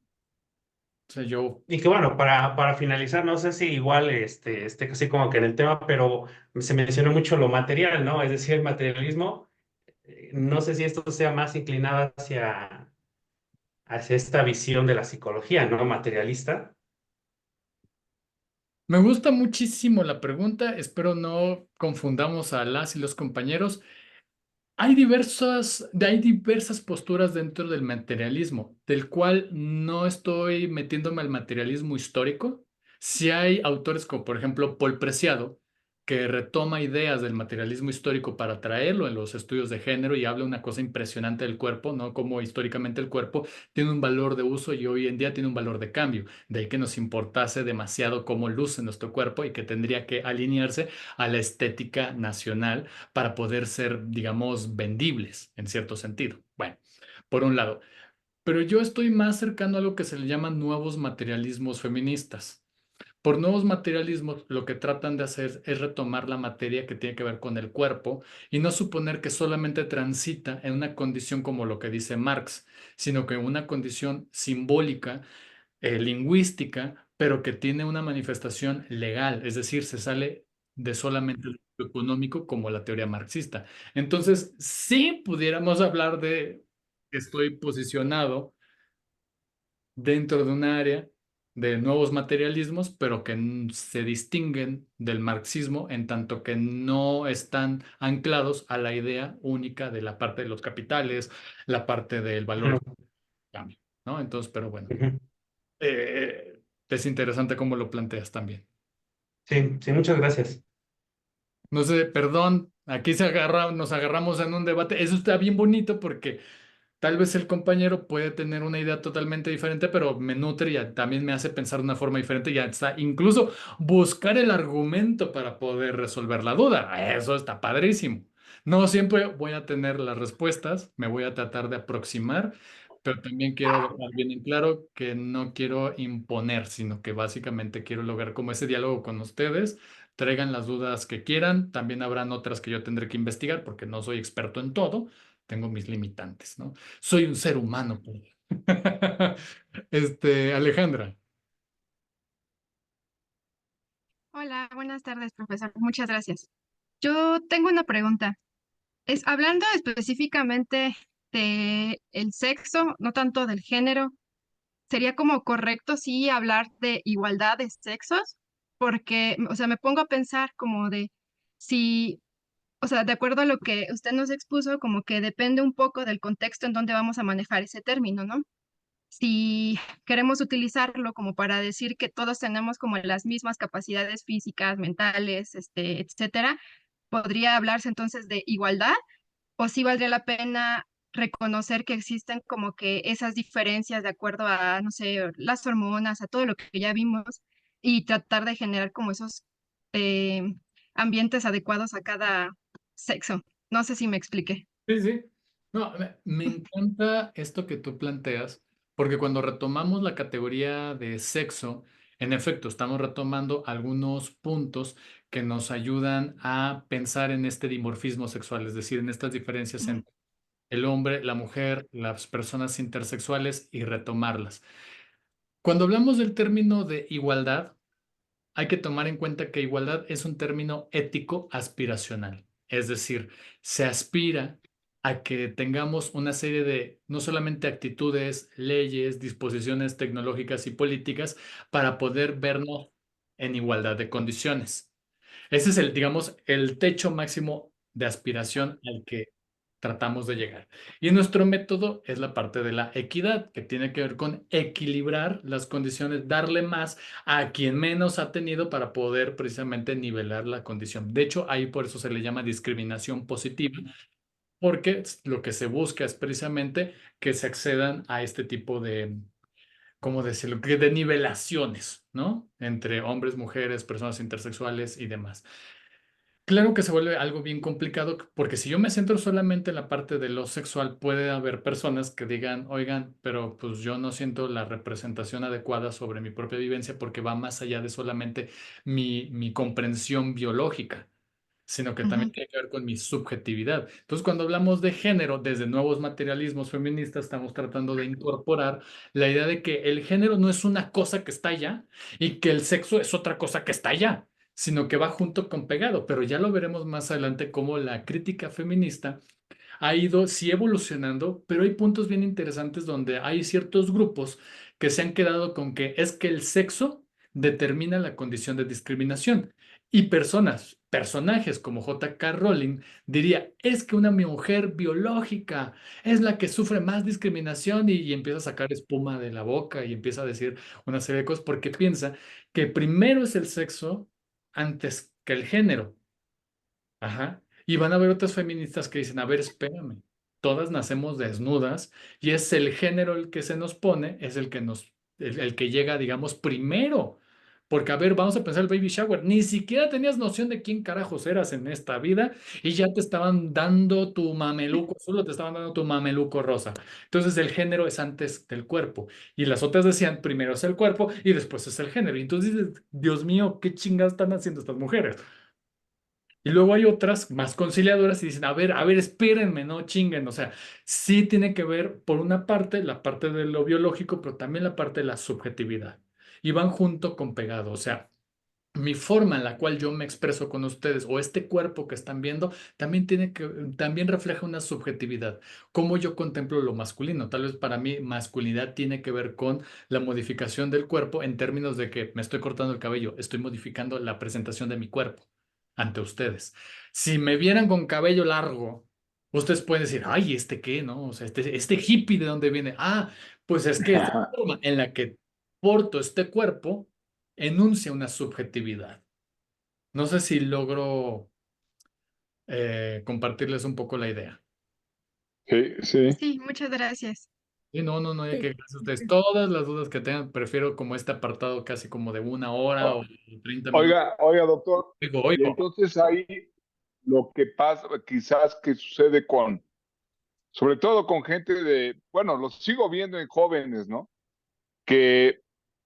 O sea, yo Y que bueno, para finalizar, no sé si igual así como que en el tema, pero se mencionó mucho lo material, ¿no? Es decir, el materialismo, no sé si esto sea más inclinado hacia esta visión de la psicología, ¿no? Materialista. me gusta muchísimo la pregunta, espero no confundamos a las y los compañeros. Hay diversas posturas dentro del materialismo, del cual no estoy metiéndome al materialismo histórico. Si hay autores como, por ejemplo, Paul Preciado, que retoma ideas del materialismo histórico para traerlo en los estudios de género y habla una cosa impresionante del cuerpo, ¿no? Como históricamente el cuerpo tiene un valor de uso y hoy en día tiene un valor de cambio. De ahí que nos importase demasiado cómo luce nuestro cuerpo y que tendría que alinearse a la estética nacional para poder ser, digamos, vendibles en cierto sentido. Bueno, por un lado. Pero yo estoy más cercano a lo que se le llaman nuevos materialismos feministas. Por nuevos materialismos, lo que tratan de hacer es retomar la materia que tiene que ver con el cuerpo y no suponer que solamente transita en una condición como lo que dice Marx, sino que una condición simbólica, lingüística, pero que tiene una manifestación legal, es decir, se sale de solamente lo económico como la teoría marxista. Entonces, sí pudiéramos hablar de que estoy posicionado dentro de un área de nuevos materialismos, pero que se distinguen del marxismo en tanto que no están anclados a la idea única de la parte de los capitales, la parte del valor Ujú, de cambio, ¿no? Entonces, pero bueno. ujú. Es interesante cómo lo planteas también. Sí, sí, muchas gracias. No sé, perdón, aquí nos agarramos en un debate. Eso está bien bonito porque tal vez el compañero puede tener una idea totalmente diferente, pero me nutre y también me hace pensar de una forma diferente y hasta incluso buscar el argumento para poder resolver la duda. Eso está padrísimo. No siempre voy a tener las respuestas, me voy a tratar de aproximar, pero también quiero dejar bien en claro que no quiero imponer, sino que básicamente quiero lograr como ese diálogo con ustedes. Traigan las dudas que quieran, también habrán otras que yo tendré que investigar porque no soy experto en todo, tengo mis limitantes, ¿no? Soy un ser humano, pues. Alejandra. Hola, buenas tardes, profesor. Muchas gracias. Yo tengo una pregunta. Es hablando específicamente de el sexo, no tanto del género, ¿sería como correcto sí hablar de igualdad de sexos? Porque, o sea, me pongo a pensar como de si, o sea, de acuerdo a lo que usted nos expuso, como que depende un poco del contexto en donde vamos a manejar ese término, ¿no? Si queremos utilizarlo como para decir que todos tenemos como las mismas capacidades físicas, mentales, etcétera, podría hablarse entonces de igualdad, o si valdría la pena reconocer que existen como que esas diferencias de acuerdo a, no sé, las hormonas, a todo lo que ya vimos, y tratar de generar como esos eh, ambientes adecuados a cada sexo. No sé si me expliqué. Sí, sí. No, me encanta esto que tú planteas, porque cuando retomamos la categoría de sexo, en efecto, estamos retomando algunos puntos que nos ayudan a pensar en este dimorfismo sexual, es decir, en estas diferencias Ujú. entre el hombre, la mujer, las personas intersexuales y retomarlas. Cuando hablamos del término de igualdad, hay que tomar en cuenta que igualdad es un término ético aspiracional, es decir, se aspira a que tengamos una serie de no solamente actitudes, leyes, disposiciones tecnológicas y políticas para poder vernos en igualdad de condiciones. Ese es el, digamos, el techo máximo de aspiración al que tratamos de llegar. Y nuestro método es la parte de la equidad, que tiene que ver con equilibrar las condiciones, darle más a quien menos ha tenido para poder precisamente nivelar la condición. De hecho, ahí por eso se le llama discriminación positiva, porque lo que se busca es precisamente que se accedan a este tipo de, ¿cómo decirlo? Que de nivelaciones, ¿no? Entre hombres, mujeres, personas intersexuales y demás. Claro que se vuelve algo bien complicado porque si yo me centro solamente en la parte de lo sexual, puede haber personas que digan, oigan, pero pues yo no siento la representación adecuada sobre mi propia vivencia porque va más allá de solamente mi comprensión biológica, sino que también Ujú. tiene que ver con mi subjetividad. Entonces, cuando hablamos de género, desde nuevos materialismos feministas, estamos tratando de incorporar la idea de que el género no es una cosa que está allá y que el sexo es otra cosa que está allá, sino que va junto con pegado. Pero ya lo veremos más adelante cómo la crítica feminista ha ido, sí, evolucionando, pero hay puntos bien interesantes donde hay ciertos grupos que se han quedado con que es que el sexo determina la condición de discriminación. Y personajes como J.K. Rowling diría, es que una mujer biológica es la que sufre más discriminación y empieza a sacar espuma de la boca y empieza a decir una serie de cosas porque piensa que primero es el sexo antes que el género. Ajá. Y van a haber otras feministas que dicen, a ver, espérame, todas nacemos desnudas y es el género el que se nos pone, es el que el que llega, digamos, primero. Porque, a ver, vamos a pensar el baby shower, ni siquiera tenías noción de quién carajos eras en esta vida y ya te estaban dando tu mameluco, solo te estaban dando tu mameluco rosa. Entonces el género es antes del cuerpo. Y las otras decían, primero es el cuerpo y después es el género. Y entonces dices, Dios mío, ¿qué chingadas están haciendo estas mujeres? Y luego hay otras más conciliadoras y dicen, a ver, espérenme, no chinguen. O sea, sí tiene que ver, por una parte, la parte de lo biológico, pero también la parte de la subjetividad. Y van junto con pegado. O sea, mi forma en la cual yo me expreso con ustedes o este cuerpo que están viendo también también refleja una subjetividad. Cómo yo contemplo lo masculino. Tal vez para mí masculinidad tiene que ver con la modificación del cuerpo en términos de que me estoy cortando el cabello, estoy modificando la presentación de mi cuerpo ante ustedes. Si me vieran con cabello largo, ustedes pueden decir, ay, ¿este qué? ¿No? O sea, este hippie de dónde viene. Ah, pues es que esta forma en la que porto este cuerpo enuncia una subjetividad. No sé si logro compartirles un poco la idea. Sí, sí. Sí, muchas gracias. Y no, hay Sí, que gracias a ustedes. Todas las dudas que tengan, prefiero como este apartado casi como de 1 hora o O- 30 minutos. Oiga, doctor, Oigo, y oigo. entonces ahí lo que pasa, quizás que sucede sobre todo con gente bueno, lo sigo viendo en jóvenes, ¿no? Que,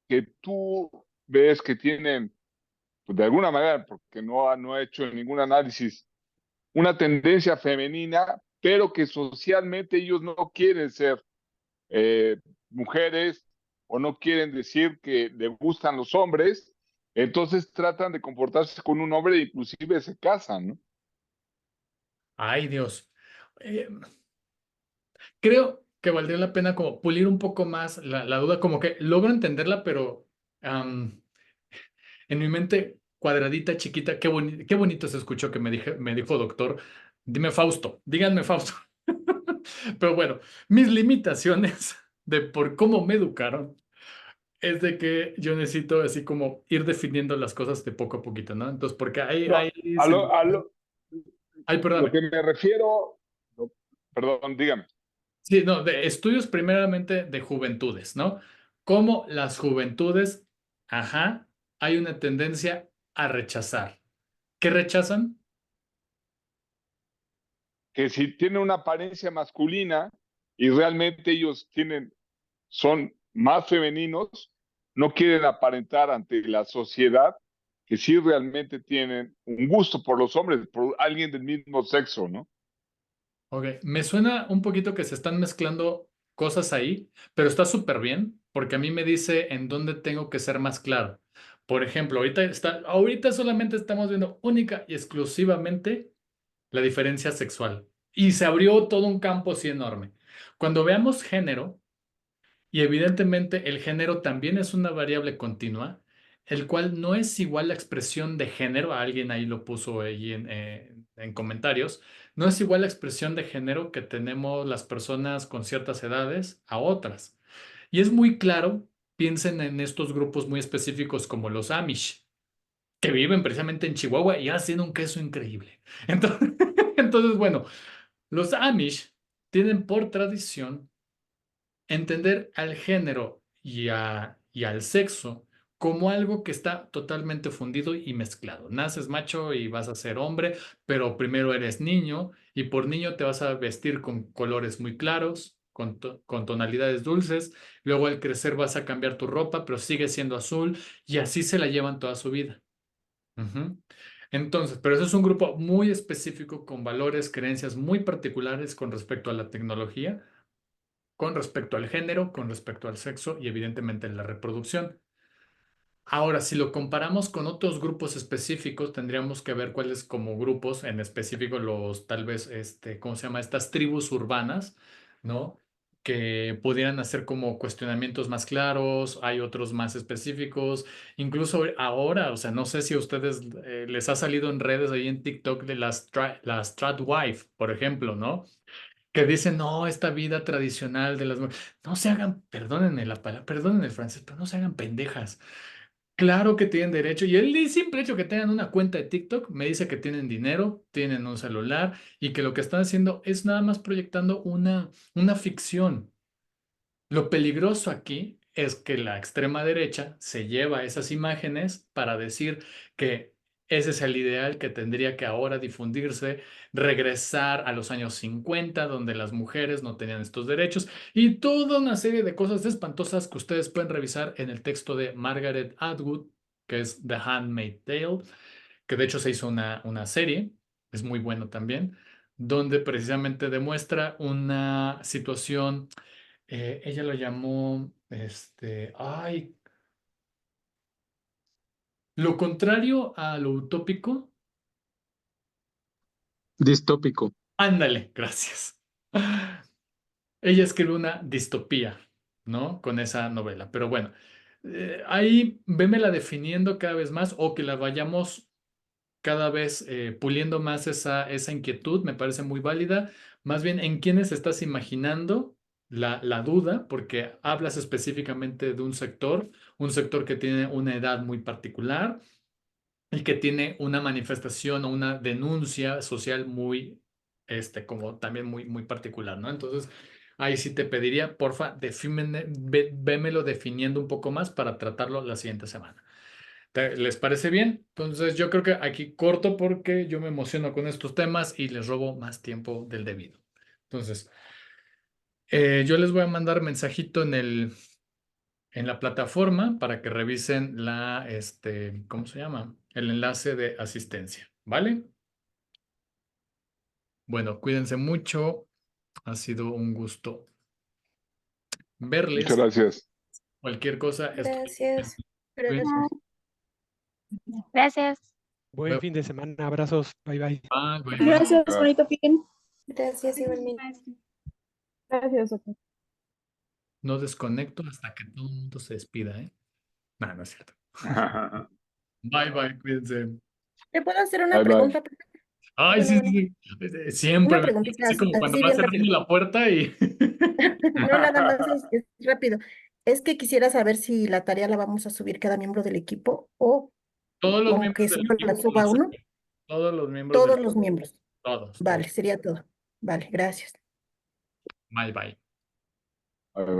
que tú ves que tienen, pues, de alguna manera, porque no ha hecho ningún análisis, una tendencia femenina, pero que socialmente ellos no quieren ser eh, mujeres o no quieren decir que le gustan los hombres, entonces tratan de comportarse con un hombre e inclusive se casan, ¿no? Ay, Dios. Eh, Creo que valdría la pena como pulir un poco más la duda, como que logro entenderla, pero en mi mente cuadradita, chiquita, qué bonito se escuchó que me dijo doctor, dime Fausto, díganme Fausto. Pero bueno, mis limitaciones de por cómo me educaron es de que yo necesito así como ir definiendo las cosas de poco a poquito, ¿no? Entonces, porque No, ay, lo perdóname. que me refiero, perdón, dígame. Sí, no, de estudios primeramente de juventudes, ¿no? Cómo las juventudes, ajá, hay una tendencia a rechazar. ¿Qué rechazan? Que si tienen una apariencia masculina y realmente ellos son más femeninos, no quieren aparentar ante la sociedad que sí realmente tienen un gusto por los hombres, por alguien del mismo sexo, ¿no? Ok, me suena un poquito que se están mezclando cosas ahí, pero está súper bien porque a mí me dice en dónde tengo que ser más claro. Por ejemplo, ahorita solamente estamos viendo única y exclusivamente la diferencia sexual y se abrió todo un campo así enorme. Cuando veamos género, y evidentemente el género también es una variable continua, el cual no es igual la expresión de género, alguien ahí lo puso ahí en comentarios, no es igual la expresión de género que tenemos las personas con ciertas edades a otras. Y es muy claro, piensen en estos grupos muy específicos como los Amish, que viven precisamente en Chihuahua y hacen un queso increíble. Entonces, entonces bueno, los Amish tienen por tradición entender al género y al sexo como algo que está totalmente fundido y mezclado. Naces macho y vas a ser hombre, pero primero eres niño y por niño te vas a vestir con colores muy claros, con tonalidades dulces. Luego al crecer vas a cambiar tu ropa, pero sigue siendo azul y así se la llevan toda su vida. Ujú. Entonces, pero eso es un grupo muy específico con valores, creencias muy particulares con respecto a la tecnología, con respecto al género, con respecto al sexo y evidentemente la reproducción. Ahora, si lo comparamos con otros grupos específicos, tendríamos que ver cuáles como grupos, en específico los tal vez, ¿cómo se llama? Estas tribus urbanas, ¿no? Que pudieran hacer como cuestionamientos más claros, hay otros más específicos, incluso ahora, o sea, no sé si a ustedes les ha salido en redes ahí en TikTok de las tradwife, por ejemplo, ¿no? Que dicen, no, esta vida tradicional de las mujeres, no se hagan, perdónenme la palabra, perdonen el francés, pero no se hagan pendejas. Claro que tienen derecho. Y el simple hecho que tengan una cuenta de TikTok me dice que tienen dinero, tienen un celular y que lo que están haciendo es nada más proyectando una ficción. Lo peligroso aquí es que la extrema derecha se lleva esas imágenes para decir que ese es el ideal que tendría que ahora difundirse, regresar a los años 50, donde las mujeres no tenían estos derechos, y toda una serie de cosas espantosas que ustedes pueden revisar en el texto de Margaret Atwood, que es The Handmaid's Tale, que de hecho se hizo una serie, es muy bueno también, donde precisamente demuestra una situación, ella lo llamó, lo contrario a lo utópico. Distópico. Ándale, gracias. Ella escribe una distopía, ¿no? Con esa novela. Pero bueno, ahí vémela definiendo cada vez más o que la vayamos cada vez puliendo más esa inquietud, me parece muy válida. Más bien, ¿en quiénes estás imaginando la duda? Porque hablas específicamente de un sector que tiene una edad muy particular y que tiene una manifestación o una denuncia social muy, como también muy, muy particular, ¿no? Entonces, ahí sí te pediría, porfa, vémelo definiendo un poco más para tratarlo la siguiente semana. ¿Les parece bien? Entonces yo creo que aquí corto porque yo me emociono con estos temas y les robo más tiempo del debido. Entonces, yo les voy a mandar mensajito en la plataforma para que revisen ¿cómo se llama? El enlace de asistencia, ¿vale? Bueno, cuídense mucho. Ha sido un gusto Muchas verles. gracias. Cualquier cosa, Gracias. Cuídense. Gracias. Buen fin de semana, abrazos, bye bye. Bye, bye, bye. Gracias, Ah. bonito fin. Gracias, igualmente. Gracias, doctor. No desconecto hasta que todo el mundo se despida, ¿eh? No, no es cierto. Bye, bye, cuídense. ¿Le puedo hacer una Bye, bye. pregunta? Ay, sí, sí, sí. Siempre Una me preguntita así como cuando así va bien cerrando rápido. la puerta y No, nada más es rápido. Es que quisiera saber si la tarea la vamos a subir cada miembro del equipo o todos los como miembros que del solo la equipo, suba uno. todos los miembros del Todos los miembros. todos. Vale, sería todo. Vale, gracias. Bye, bye. Bye, bye.